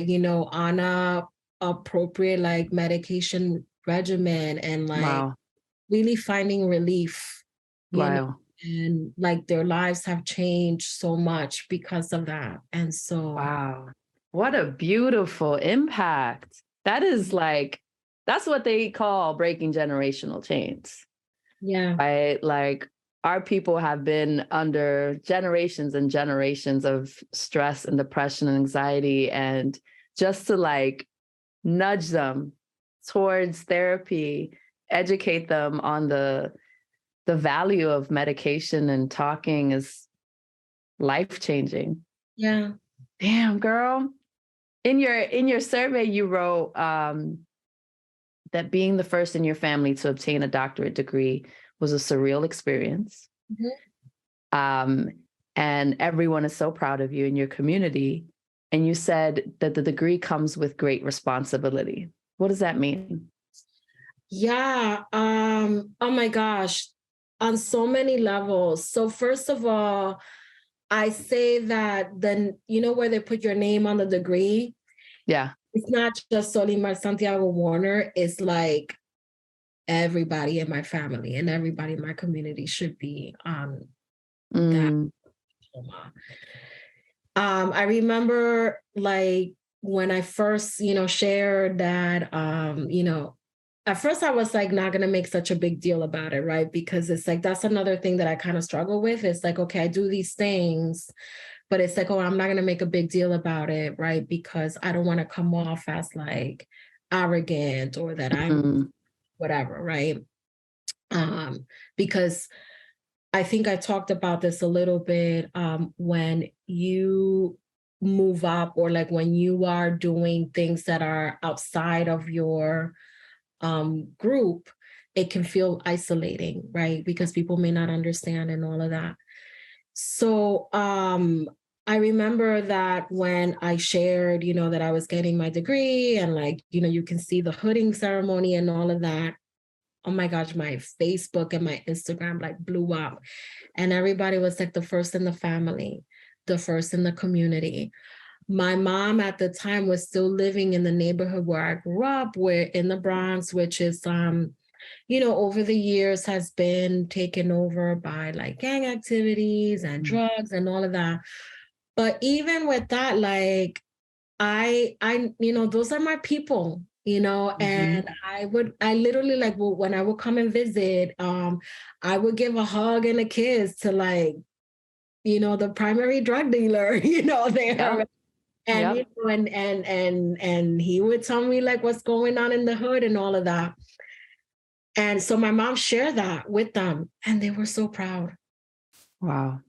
[SPEAKER 3] on a appropriate like medication regimen and like
[SPEAKER 1] Wow.
[SPEAKER 3] really finding relief,
[SPEAKER 1] Wow.
[SPEAKER 3] and like their lives have changed so much because of that. And so,
[SPEAKER 1] Wow. What a beautiful impact. That is like, that's what they call breaking generational chains,
[SPEAKER 3] yeah,
[SPEAKER 1] right? Like our people have been under generations and generations of stress and depression and anxiety. And just to like nudge them towards therapy, educate them on the value of medication and talking is life-changing.
[SPEAKER 3] yeah.
[SPEAKER 1] Damn, girl. In your survey, you wrote that being the first in your family to obtain a doctorate degree was a surreal experience.
[SPEAKER 3] Mm-hmm.
[SPEAKER 1] And everyone is so proud of you in your community. And you said that the degree comes with great responsibility. What does that mean?
[SPEAKER 3] Yeah. Oh my gosh. On so many levels. So first of all, I say that then, where they put your name on the degree,
[SPEAKER 1] Yeah.
[SPEAKER 3] it's not just Solimar Santiago-Warner. It's like everybody in my family and everybody in my community should be on that diploma. I remember like when I first, shared that, at first I was like not gonna make such a big deal about it, right? Because it's like that's another thing that I kind of struggle with. It's like, okay, I do these things, but it's like, oh, I'm not gonna make a big deal about it, right? Because I don't want to come off as like arrogant or that I'm whatever, right? Because I think I talked about this a little bit, when you move up or like when you are doing things that are outside of your group, it can feel isolating, right? Because people may not understand and all of that. So I remember that when I shared, that I was getting my degree and like, you can see the hooding ceremony and all of that. Oh my gosh, my Facebook and my Instagram like blew up. And everybody was like the first in the family, the first in the community. My mom at the time was still living in the neighborhood where I grew up, where in the Bronx, which is over the years has been taken over by like gang activities and drugs and all of that. But even with that, like I those are my people, and I literally like, well, when I would come and visit, I would give a hug and a kiss to like, the primary drug dealer, there.
[SPEAKER 1] Yep.
[SPEAKER 3] And
[SPEAKER 1] Yep.
[SPEAKER 3] and he would tell me like what's going on in the hood and all of that. And so my mom shared that with them and they were so proud.
[SPEAKER 1] Wow.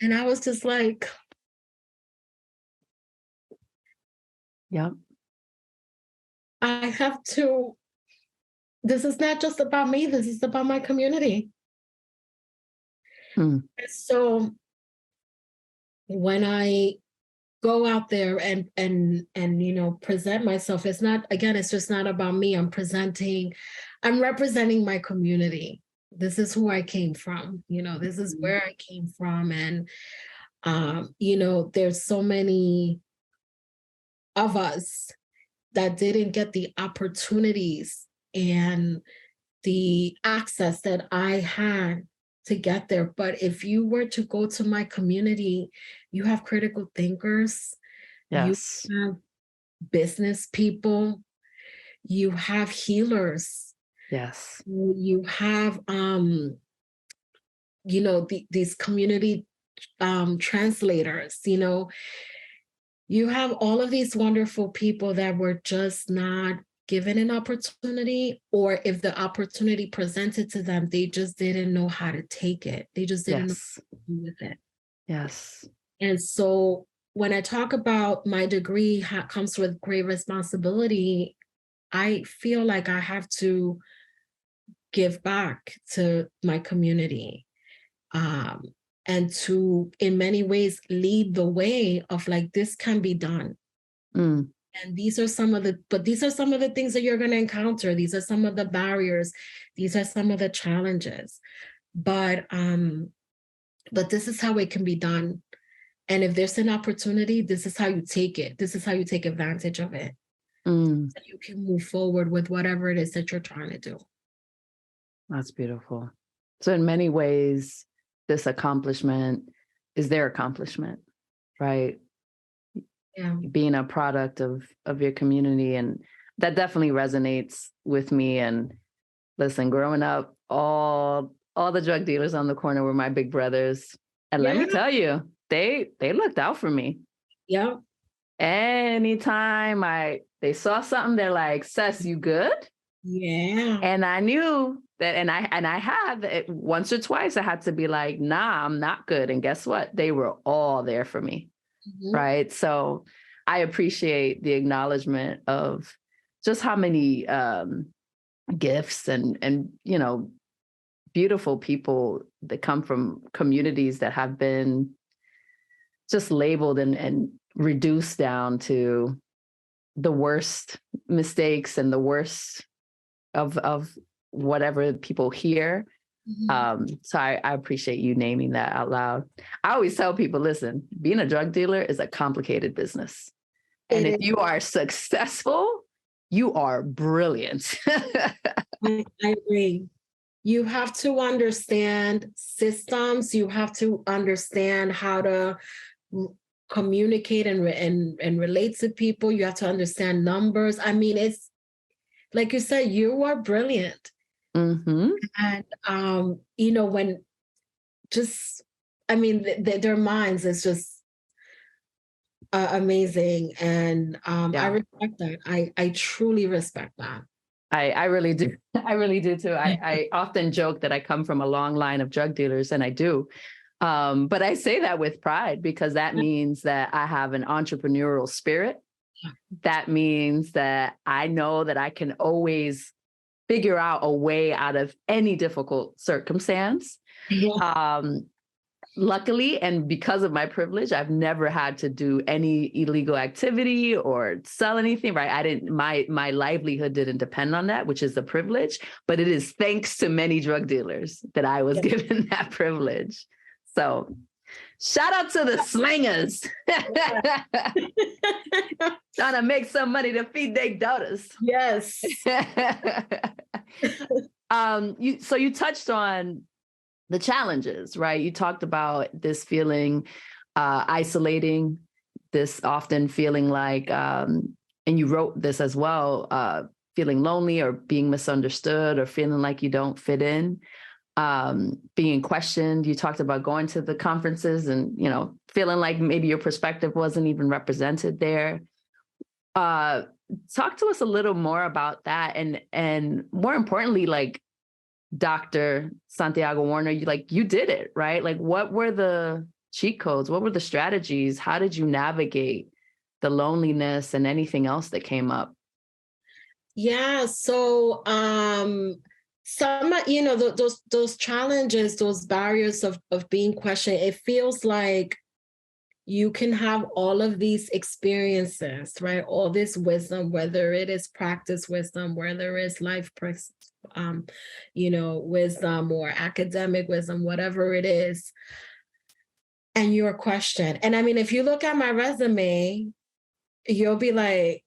[SPEAKER 3] And I was just like,
[SPEAKER 1] Yep.
[SPEAKER 3] I have to, this is not just about me, this is about my community. So when I go out there and present myself, it's not, again, it's just not about me. I'm representing my community. This is who I came from, this is where I came from. And there's so many of us that didn't get the opportunities and the access that I had to get there. But if you were to go to my community, you have critical thinkers,
[SPEAKER 1] Yes.
[SPEAKER 3] you have business people, you have healers.
[SPEAKER 1] Yes.
[SPEAKER 3] You have these community translators, you have all of these wonderful people that were just not given an opportunity, or if the opportunity presented to them, they just didn't know how to take it. They just didn't know what to do with it.
[SPEAKER 1] Yes.
[SPEAKER 3] And so when I talk about my degree comes with great responsibility, I feel like I have to give back to my community. and to, in many ways, lead the way of like, this can be done.
[SPEAKER 1] Mm.
[SPEAKER 3] And these are some of the things that you're going to encounter. These are some of the barriers. These are some of the challenges. But this is how it can be done. And if there's an opportunity, this is how you take it. This is how you take advantage of it.
[SPEAKER 1] Mm.
[SPEAKER 3] So you can move forward with whatever it is that you're trying to do.
[SPEAKER 1] That's beautiful. So in many ways, this accomplishment is their accomplishment, right?
[SPEAKER 3] Yeah.
[SPEAKER 1] Being a product of your community. And that definitely resonates with me. And listen, growing up, all the drug dealers on the corner were my big brothers. And let me tell you, they looked out for me.
[SPEAKER 3] Yeah.
[SPEAKER 1] Anytime they saw something, they're like, "Sess, you good?"
[SPEAKER 3] Yeah.
[SPEAKER 1] And I knew that, and I had it once or twice. I had to be like, "Nah, I'm not good." And guess what? They were all there for me.
[SPEAKER 3] Mm-hmm.
[SPEAKER 1] Right. So I appreciate the acknowledgement of just how many gifts and beautiful people that come from communities that have been just labeled and reduced down to the worst mistakes and the worst of whatever people hear.
[SPEAKER 3] Mm-hmm.
[SPEAKER 1] So I appreciate you naming that out loud. I always tell people, listen, being a drug dealer is a complicated business. And if you are successful, you are brilliant.
[SPEAKER 3] I agree. You have to understand systems. You have to understand how to communicate and relate to people. You have to understand numbers. I mean, it's like you said, you are brilliant.
[SPEAKER 1] Mm-hmm.
[SPEAKER 3] And, when just, I mean, their minds is just amazing. And I respect that. I truly respect that.
[SPEAKER 1] I really do. I really do too. I often joke that I come from a long line of drug dealers, and I do. But I say that with pride because that means that I have an entrepreneurial spirit. That means that I know that I can always figure out a way out of any difficult circumstance.
[SPEAKER 3] Yeah.
[SPEAKER 1] Luckily, and because of my privilege, I've never had to do any illegal activity or sell anything, right? My livelihood didn't depend on that, which is a privilege, but it is thanks to many drug dealers that I was given that privilege. So shout out to the slingers. Trying to make some money to feed their daughters.
[SPEAKER 3] Yes.
[SPEAKER 1] So you touched on the challenges, right? You talked about this feeling isolating, this often feeling like, and you wrote this as well, feeling lonely or being misunderstood or feeling like you don't fit in, being questioned. You talked about going to the conferences and, feeling like maybe your perspective wasn't even represented there. Talk to us a little more about that. And more importantly, like, Dr. Santiago-Warner, you did it, right? Like, what were the cheat codes? What were the strategies? How did you navigate the loneliness and anything else that came up?
[SPEAKER 3] Yeah. So, some, those challenges, those barriers of being questioned, it feels like you can have all of these experiences, right? All this wisdom, whether it is practice wisdom, whether it's life, wisdom or academic wisdom, whatever it is, and you're questioned. And I mean, if you look at my resume, you'll be like,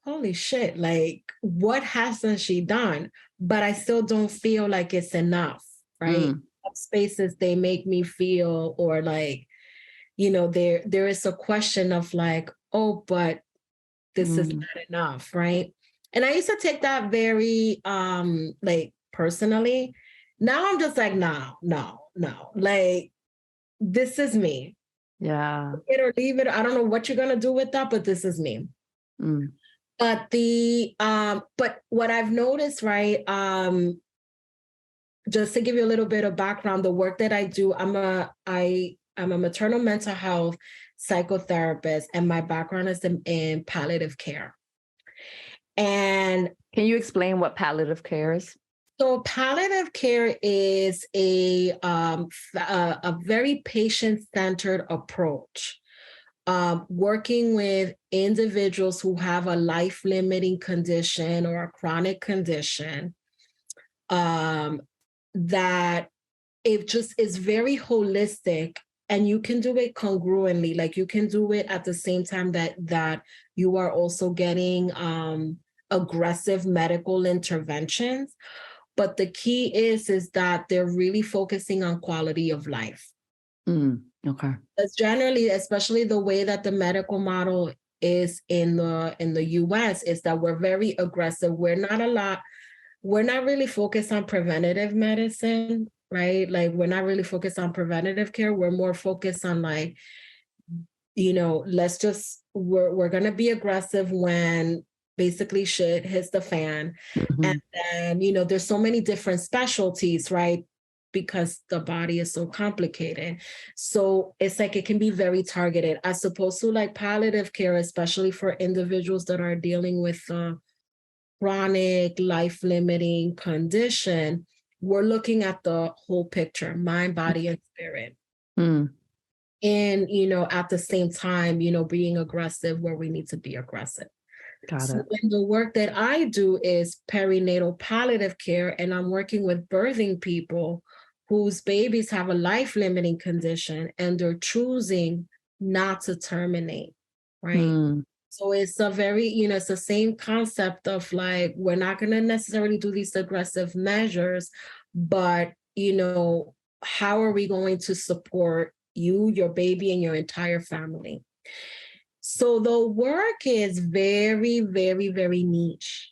[SPEAKER 3] holy shit, like, what hasn't she done? But I still don't feel like it's enough, right? Spaces, they make me feel, or like, there is a question of like, oh, but this is not enough, right? And I used to take that very like personally. Now I'm just like, no. Like, this is me.
[SPEAKER 1] Yeah.
[SPEAKER 3] Take it or leave it. I don't know what you're gonna do with that, but this is me. But but what I've noticed, right? Just to give you a little bit of background, the work that I do, I'm a maternal mental health psychotherapist, and my background is in palliative care. And
[SPEAKER 1] can you explain what palliative care is?
[SPEAKER 3] So palliative care is a very patient-centered approach, working with individuals who have a life-limiting condition or a chronic condition, that it just is very holistic, and you can do it congruently. Like you can do it at the same time that you are also getting aggressive medical interventions. But the key is that they're really focusing on quality of life.
[SPEAKER 1] Okay.
[SPEAKER 3] Because generally, especially the way that the medical model is in the US, is that we're very aggressive. We're not really focused on preventative medicine, right? Like we're not really focused on preventative care. We're more focused on like, we're gonna be aggressive when basically shit hits the fan.
[SPEAKER 1] Mm-hmm.
[SPEAKER 3] And then, there's so many different specialties, right? Because the body is so complicated. So it's like it can be very targeted, as opposed to like palliative care, especially for individuals that are dealing with chronic life-limiting condition. We're looking at the whole picture, mind, body, and spirit. And, at the same time, being aggressive where we need to be aggressive.
[SPEAKER 1] Got it.
[SPEAKER 3] And the work that I do is perinatal palliative care, and I'm working with birthing people whose babies have a life-limiting condition and they're choosing not to terminate, right? So it's a very, it's the same concept of like, we're not going to necessarily do these aggressive measures, but, how are we going to support you, your baby, and your entire family? So the work is very, very, very niche.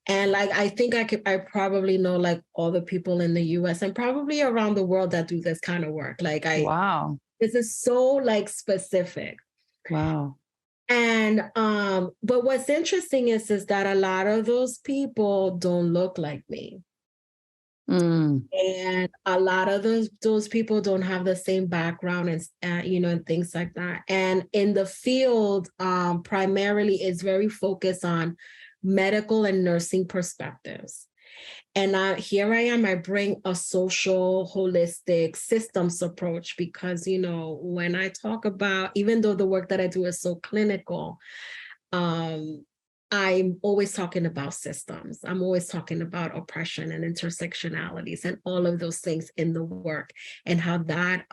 [SPEAKER 3] And like, I think I probably know like all the people in the US and probably around the world that do this kind of work. Like
[SPEAKER 1] wow.
[SPEAKER 3] This is so like specific.
[SPEAKER 1] Wow.
[SPEAKER 3] And, but what's interesting is that a lot of those people don't look like me. And a lot of those people don't have the same background and and things like that. And in the field, primarily is very focused on medical and nursing perspectives. And here I am, I bring a social, holistic systems approach because, when I talk about, even though the work that I do is so clinical, I'm always talking about systems. I'm always talking about oppression and intersectionalities and all of those things in the work and how that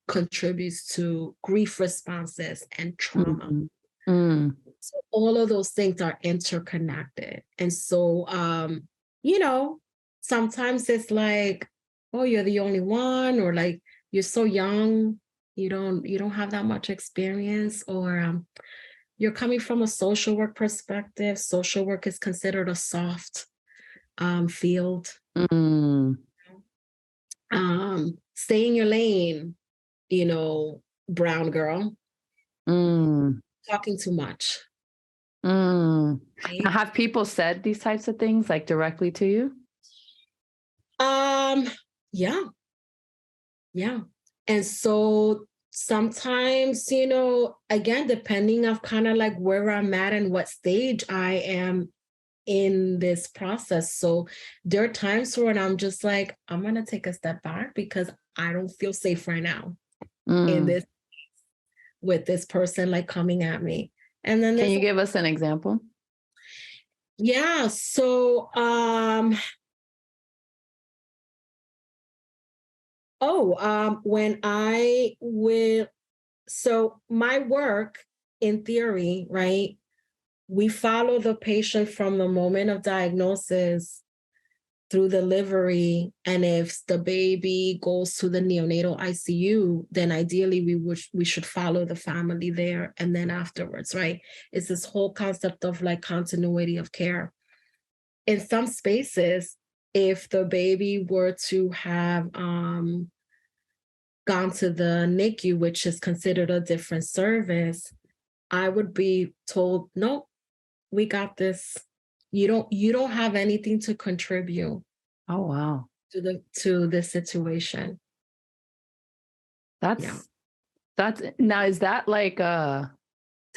[SPEAKER 3] contributes to grief responses and trauma. So all of those things are interconnected. And so, sometimes it's like, oh, you're the only one, or like, you're so young, you don't have that much experience, or you're coming from a social work perspective. Social work is considered a soft field. Stay in your lane, brown girl. Talking too much.
[SPEAKER 1] Right? Have people said these types of things like directly to you?
[SPEAKER 3] Yeah. And so sometimes, again, depending of kind of like where I'm at and what stage I am in this process. So there are times when I'm just like, I'm going to take a step back because I don't feel safe right now in this, with this person like coming at me. And then
[SPEAKER 1] can you give us an example?
[SPEAKER 3] Yeah. So, when so my work in theory, right? We follow the patient from the moment of diagnosis through delivery. And if the baby goes to the neonatal ICU, then ideally we should follow the family there. And then afterwards, right? It's this whole concept of like continuity of care. In some spaces, if the baby were to have gone to the NICU, which is considered a different service, I would be told, no, we got this. You don't have anything to contribute.
[SPEAKER 1] Oh, wow.
[SPEAKER 3] To the situation.
[SPEAKER 1] That's now, is that like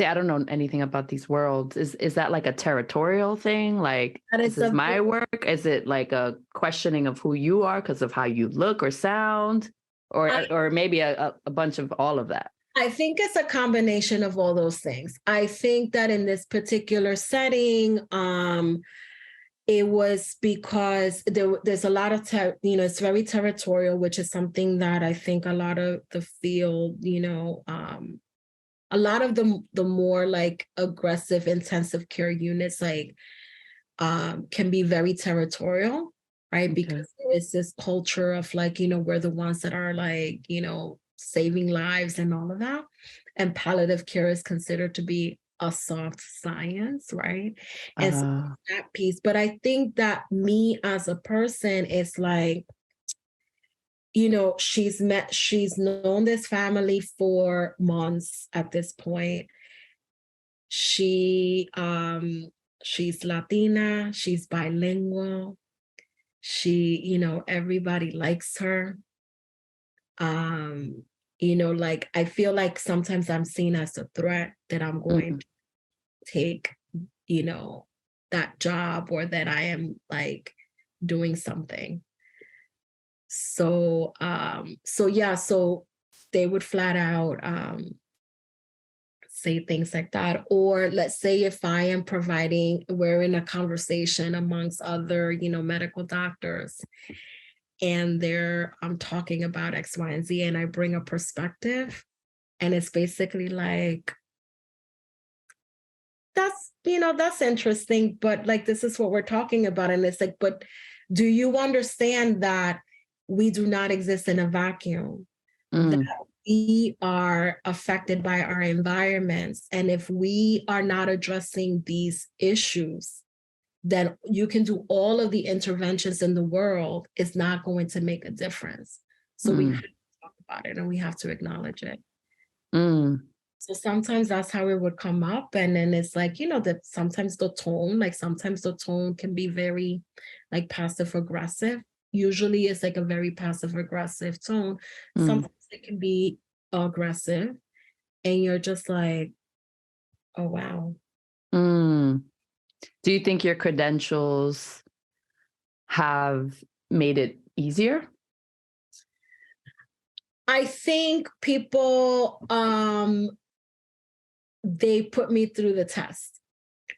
[SPEAKER 1] See, I don't know anything about these worlds. Is that like a territorial thing? Like,
[SPEAKER 3] That
[SPEAKER 1] this
[SPEAKER 3] is
[SPEAKER 1] is my work? Is it like a questioning of who you are because of how you look or sound? Or maybe a bunch of all of that?
[SPEAKER 3] I think it's a combination of all those things. I think that in this particular setting, it was because there's a lot of, it's very territorial, which is something that I think a lot of the field, a lot of the more like aggressive intensive care units like can be very territorial, right?
[SPEAKER 1] Okay.
[SPEAKER 3] Because it's this culture of like, we're the ones that are like, saving lives and all of that. And palliative care is considered to be a soft science, right? And so that piece. But I think that me as a person is like, she's known this family for months at this point. She's Latina, she's bilingual. Everybody likes her. Like I feel like sometimes I'm seen as a threat that I'm going to take, that job or that I am like doing something. So they would flat out say things like that. Or let's say if I am we're in a conversation amongst other, medical doctors, and I'm talking about X, Y, and Z, and I bring a perspective, and it's basically like, that's interesting, but like, this is what we're talking about. And it's like, but do you understand that we do not exist in a vacuum? That we are affected by our environments. And if we are not addressing these issues, then you can do all of the interventions in the world, it's not going to make a difference. So we have to talk about it and we have to acknowledge it. So sometimes that's how it would come up. And then it's like, that sometimes the tone can be very like passive aggressive. Usually it's like a very passive aggressive tone. Sometimes it can be aggressive and you're just like, oh, wow.
[SPEAKER 1] Do you think your credentials have made it easier?
[SPEAKER 3] I think people, they put me through the test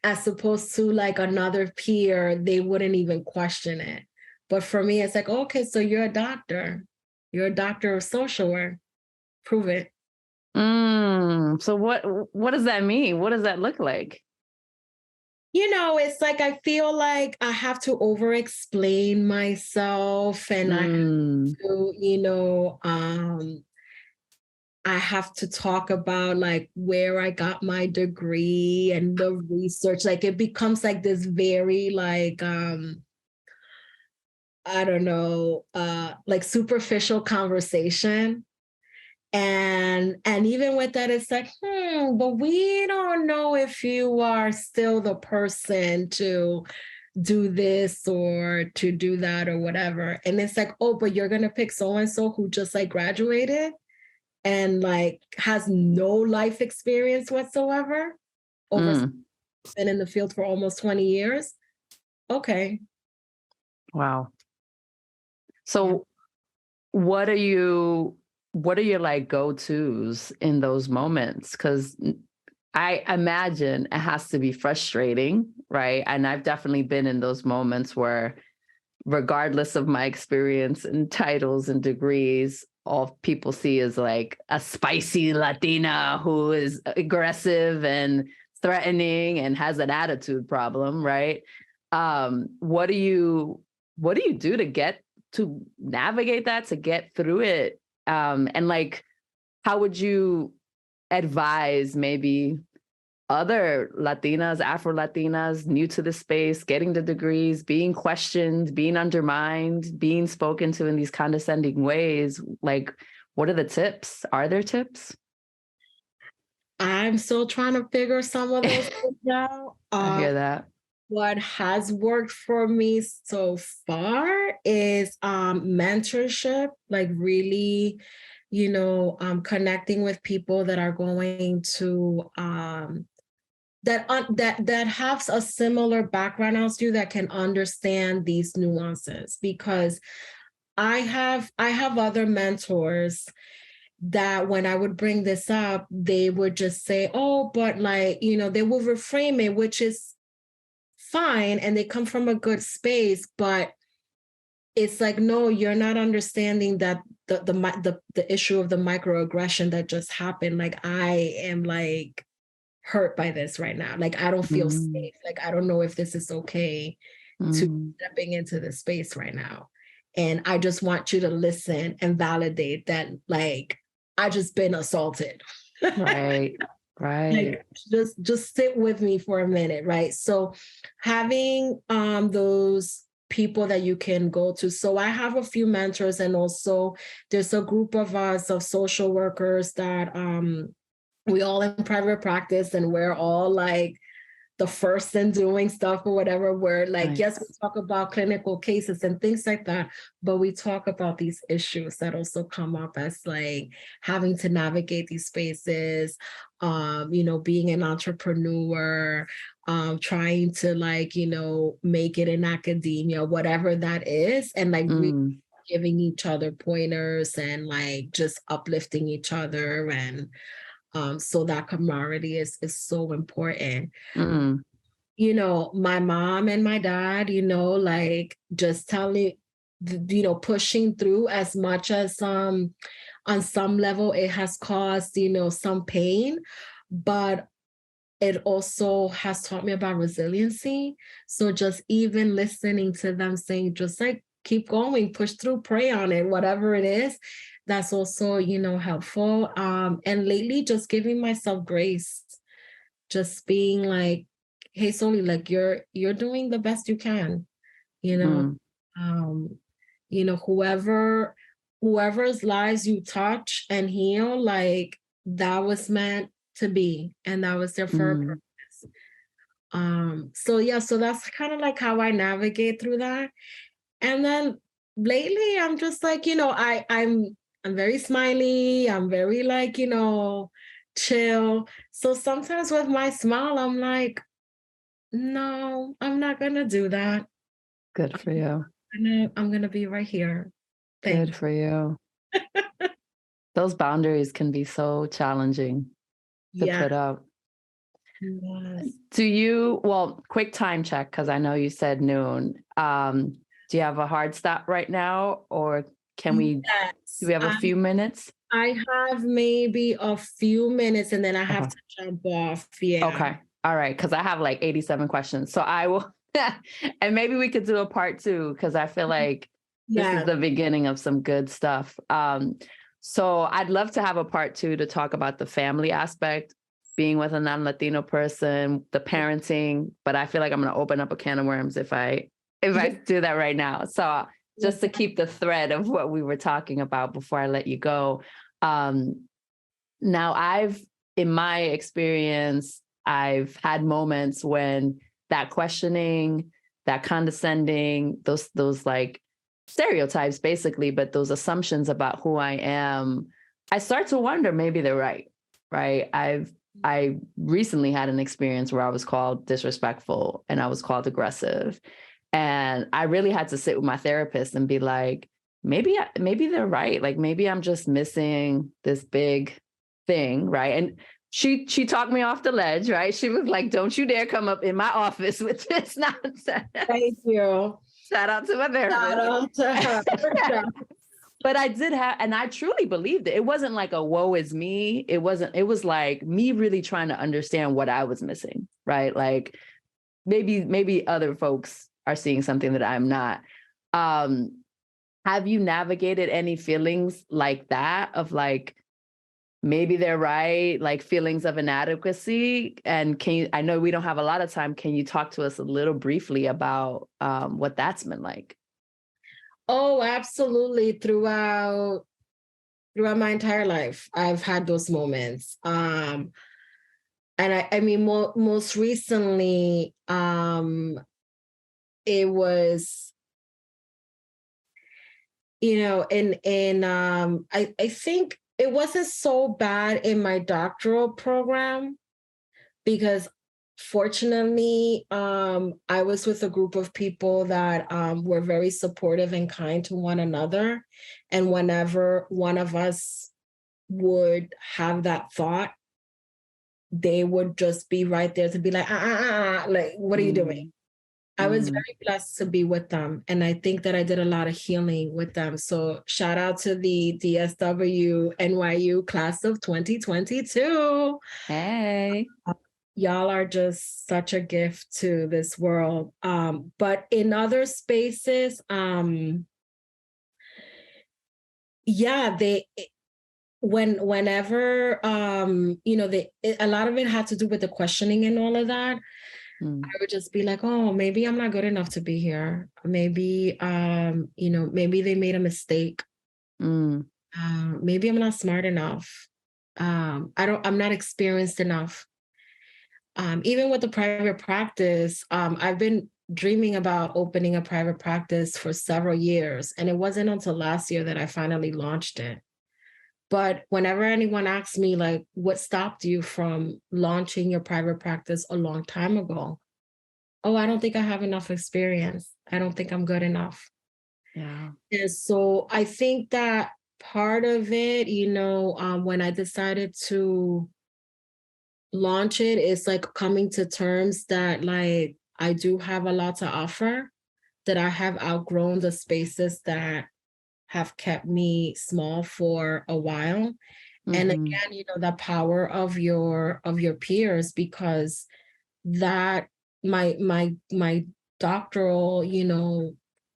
[SPEAKER 3] as opposed to like another peer, they wouldn't even question it. But for me, it's like, okay, so you're a doctor. You're a doctor of social work. Prove it.
[SPEAKER 1] So what does that mean? What does that look like?
[SPEAKER 3] It's like I feel like I have to over-explain myself, and I have to, I have to talk about like where I got my degree and the research. Like it becomes like this very like I don't know, like superficial conversation. And even with that, it's like, but we don't know if you are still the person to do this or to do that or whatever. And it's like, oh, but you're gonna pick so-and-so who just like graduated and like has no life experience whatsoever, been in the field for almost 20 years. Okay.
[SPEAKER 1] Wow. So what are your like go-tos in those moments? Because I imagine it has to be frustrating, right? And I've definitely been in those moments where, regardless of my experience and titles and degrees, all people see is like a spicy Latina who is aggressive and threatening and has an attitude problem, right? What do you do to navigate that, to get through it? And like, how would you advise maybe other Latinas, Afro-Latinas new to the space, getting the degrees, being questioned, being undermined, being spoken to in these condescending ways? Like, what are the tips? Are there tips?
[SPEAKER 3] I'm still trying to figure some of those things out.
[SPEAKER 1] I hear that.
[SPEAKER 3] What has worked for me so far is mentorship, like really, connecting with people that are going to that have a similar background as you, that can understand these nuances. Because I have other mentors that when I would bring this up, they would just say, oh, but like, they will reframe it, which is fine, and they come from a good space, but it's like, no, you're not understanding that the issue of the microaggression that just happened. Like, I am like hurt by this right now. Like, I don't feel safe. Like, I don't know if this is okay to stepping into this space right now. And I just want you to listen and validate that, like, I just been assaulted.
[SPEAKER 1] Right.
[SPEAKER 3] Like, just sit with me for a minute, right? So having those people that you can go to. So I have a few mentors, and also there's a group of us of social workers that we all in private practice, and we're all like the first in doing stuff or whatever. We're like,
[SPEAKER 1] Nice.
[SPEAKER 3] yes, we talk about clinical cases and things like that, but we talk about these issues that also come up as like having to navigate these spaces, being an entrepreneur, trying to like, make it in academia, whatever that is, and like really giving each other pointers and like just uplifting each other. And so that camaraderie is so important. My mom and my dad, like just telling, pushing through as much as on some level it has caused, some pain, but it also has taught me about resiliency. So just even listening to them saying, just like, keep going, push through, pray on it, whatever it is, that's also, helpful. And lately just giving myself grace, just being like, hey, Soli, like you're doing the best you can, whoever's lives you touch and heal, like that was meant to be, and that was there for a purpose. So that's kind of like how I navigate through that. And then lately I'm just like, I'm very smiley. I'm very like, chill. So sometimes with my smile, I'm like, no, I'm not gonna do that.
[SPEAKER 1] Good for you.
[SPEAKER 3] I'm gonna be right here. Thanks.
[SPEAKER 1] Good for you. Those boundaries can be so challenging to put up.
[SPEAKER 3] Yes.
[SPEAKER 1] Quick time check, because I know you said noon. Do you have a hard stop right now, or do we have a few minutes?
[SPEAKER 3] I have maybe a few minutes, and then I have to jump off. Yeah.
[SPEAKER 1] Okay. All right. Because I have like 87 questions. So I will, and maybe we could do a part 2, because I feel like this is the beginning of some good stuff. So I'd love to have a part 2 to talk about the family aspect, being with a non-Latino person, the parenting, but I feel like I'm going to open up a can of worms if I do that right now. So just to keep the thread of what we were talking about before I let you go. Now in my experience, I've had moments when that questioning, that condescending, those like stereotypes basically, but those assumptions about who I am, I start to wonder, maybe they're right? I recently had an experience where I was called disrespectful and I was called aggressive. And I really had to sit with my therapist and be like, maybe they're right. Like, maybe I'm just missing this big thing, right? And she talked me off the ledge, right? She was like, don't you dare come up in my office with this nonsense.
[SPEAKER 3] Thank you.
[SPEAKER 1] Shout out to my therapist.
[SPEAKER 3] Shout out to her.
[SPEAKER 1] But I did have, and I truly believed it. It wasn't like a woe is me. It was like me really trying to understand what I was missing, right? Like maybe other folks are seeing something that I'm not. Have you navigated any feelings like that of like, maybe they're right, like feelings of inadequacy? And I know we don't have a lot of time. Can you talk to us a little briefly about what that's been like?
[SPEAKER 3] Oh, absolutely. Throughout my entire life, I've had those moments. And I mean, most recently, it was, I think it wasn't so bad in my doctoral program because fortunately, I was with a group of people that were very supportive and kind to one another. And whenever one of us would have that thought, they would just be right there to be like, like, what are you doing? I was very blessed to be with them. And I think that I did a lot of healing with them. So shout out to the DSW NYU class of 2022.
[SPEAKER 1] Hey.
[SPEAKER 3] Y'all are just such a gift to this world. But in other spaces, yeah, whenever a lot of it had to do with the questioning and all of that. I would just be like, oh, maybe I'm not good enough to be here. Maybe maybe they made a mistake. Maybe I'm not smart enough. I'm not experienced enough. Even with the private practice, I've been dreaming about opening a private practice for several years. And it wasn't until last year that I finally launched it. But whenever anyone asks me, like, what stopped you from launching your private practice a long time ago? Oh, I don't think I have enough experience. I don't think I'm good enough.
[SPEAKER 1] Yeah.
[SPEAKER 3] And so I think that part of it, when I decided to launch it, is like coming to terms that like I do have a lot to offer, that I have outgrown the spaces that have kept me small for a while. And again, the power of your peers, because that my doctoral,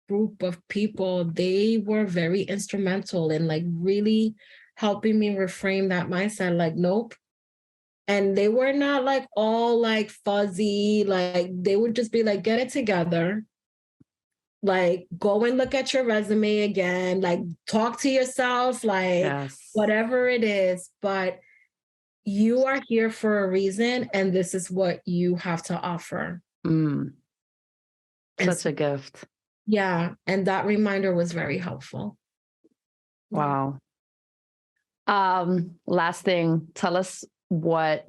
[SPEAKER 3] group of people, they were very instrumental in like really helping me reframe that mindset. Like, nope. And they were not like all like fuzzy, like they would just be like, get it together. Like, go and look at your resume again, like talk to yourself, like whatever it is, but you are here for a reason, and this is what you have to offer.
[SPEAKER 1] Such a gift.
[SPEAKER 3] Yeah. And that reminder was very helpful.
[SPEAKER 1] Wow. Last thing, tell us what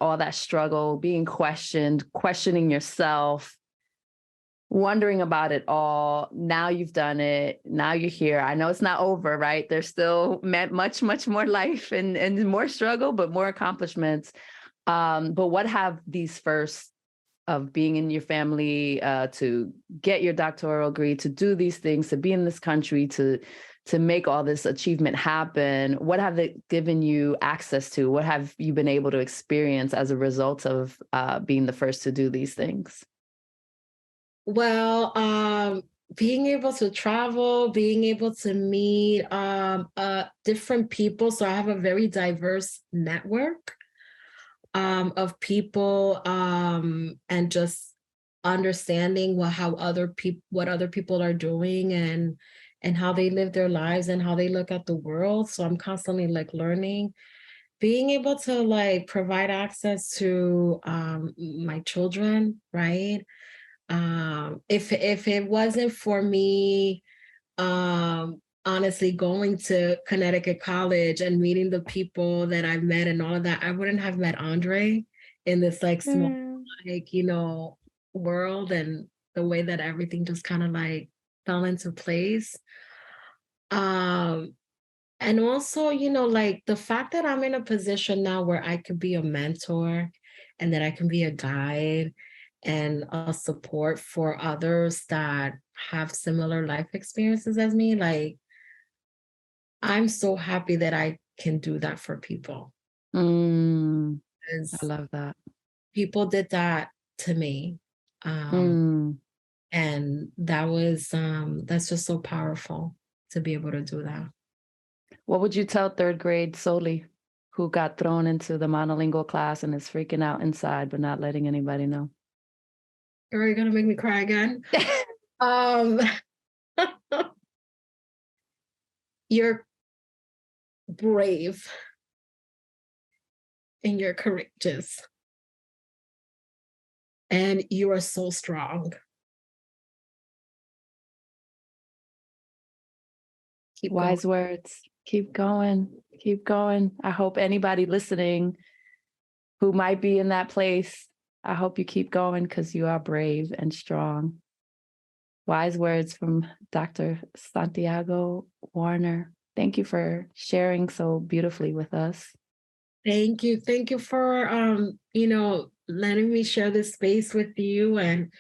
[SPEAKER 1] all that struggle, being questioning yourself, wondering about it all. Now you've done it. Now you're here. I know it's not over, right? There's still much, much more life and more struggle, but more accomplishments. But what have these first of being in your family, to get your doctoral degree, to do these things, to be in this country, to make all this achievement happen, what have they given you access to? What have you been able to experience as a result of being the first to do these things?
[SPEAKER 3] Well, being able to travel, being able to meet different people. So I have a very diverse network of people, and just understanding what other people are doing, and how they live their lives and how they look at the world. So I'm constantly like learning, being able to like provide access to my children, right? If it wasn't for me, honestly, going to Connecticut College and meeting the people that I've met and all of that, I wouldn't have met Andre in this like small, like, world, and the way that everything just kind of like fell into place. And also, like the fact that I'm in a position now where I could be a mentor, and that I can be a guide and a support for others that have similar life experiences as me. Like, I'm so happy that I can do that for people.
[SPEAKER 1] I love that.
[SPEAKER 3] People did that to me. And that's just so powerful to be able to do that.
[SPEAKER 1] What would you tell third grade Soli, who got thrown into the monolingual class and is freaking out inside but not letting anybody know?
[SPEAKER 3] Are you gonna make me cry again? You're brave and you're courageous, and you are so strong.
[SPEAKER 1] Wise words. Keep going. Keep going. I hope anybody listening who might be in that place, I hope you keep going because you are brave and strong. Wise words from Dr. Santiago-Warner. Thank you for sharing so beautifully with us.
[SPEAKER 3] Thank you. Thank you for, letting me share this space with you and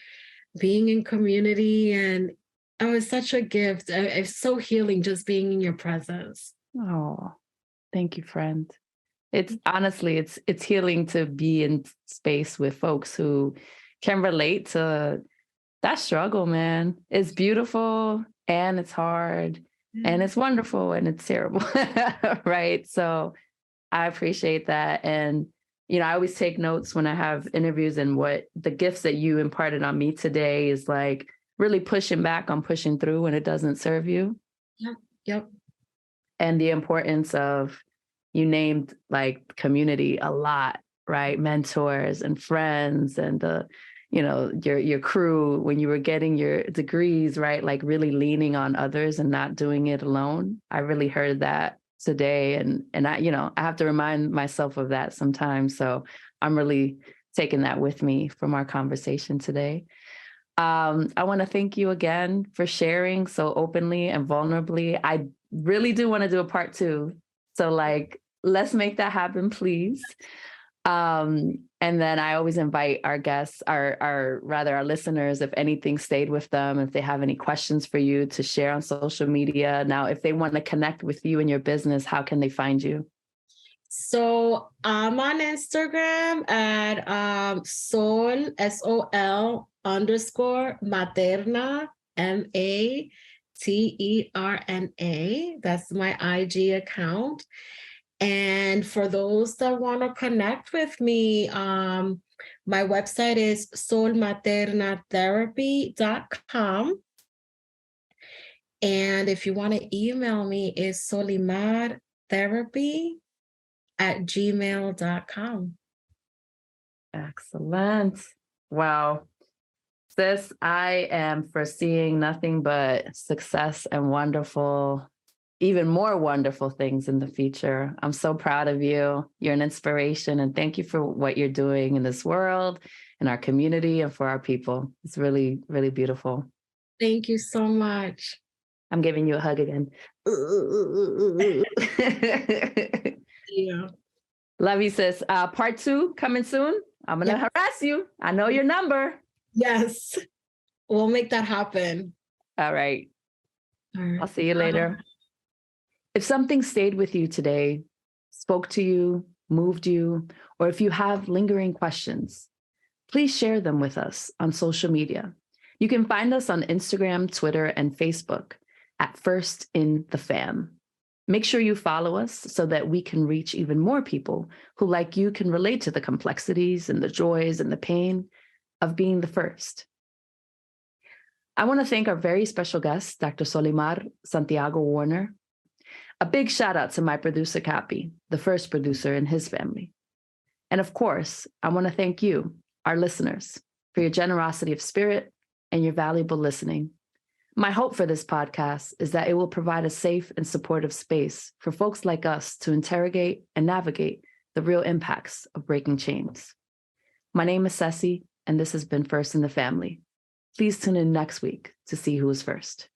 [SPEAKER 3] being in community. And it was such a gift. It's so healing just being in your presence.
[SPEAKER 1] Oh, thank you, friend. It's honestly, it's healing to be in space with folks who can relate to that struggle, man. It's beautiful and it's hard and it's wonderful and it's terrible, right? So I appreciate that. And, I always take notes when I have interviews, and what the gifts that you imparted on me today is like really pushing back on pushing through when it doesn't serve you.
[SPEAKER 3] Yep.
[SPEAKER 1] And the importance of, you named like community a lot, right? Mentors and friends and your crew when you were getting your degrees, right? Like really leaning on others and not doing it alone. I really heard that today. And I have to remind myself of that sometimes. So I'm really taking that with me from our conversation today. I want to thank you again for sharing so openly and vulnerably. I really do want to do a part 2. So let's make that happen, please. And then I always invite our guests, our listeners, if anything stayed with them, if they have any questions for you, to share on social media. Now, if they want to connect with you and your business, how can they find you?
[SPEAKER 3] So I'm on Instagram at Sol, SOL _Materna, MATERNA. That's my IG account. And for those that want to connect with me, my website is solmaternatherapy.com. And if you want to email me, is solimartherapy@gmail.com.
[SPEAKER 1] Excellent. Wow. Sis, I am foreseeing nothing but success and even more wonderful things in the future. I'm so proud of you. You're an inspiration, and thank you for what you're doing in this world, in our community, and for our people. It's really, really beautiful.
[SPEAKER 3] Thank you so much.
[SPEAKER 1] I'm giving you a hug again.
[SPEAKER 3] Yeah.
[SPEAKER 1] Love you, sis. Part 2 coming soon. I'm going to harass you. I know your number.
[SPEAKER 3] Yes. We'll make that happen.
[SPEAKER 1] All right.
[SPEAKER 3] All right.
[SPEAKER 1] I'll see you later. If something stayed with you today, spoke to you, moved you, or if you have lingering questions, please share them with us on social media. You can find us on Instagram, Twitter, and Facebook at First in the Fam. Make sure you follow us so that we can reach even more people who, like you, can relate to the complexities and the joys and the pain of being the first. I want to thank our very special guest, Dr. Solimar Santiago-Warner. A big shout out to my producer, Cappy, the first producer in his family. And of course, I want to thank you, our listeners, for your generosity of spirit and your valuable listening. My hope for this podcast is that it will provide a safe and supportive space for folks like us to interrogate and navigate the real impacts of breaking chains. My name is Ceci, and this has been First in the Family. Please tune in next week to see who is first.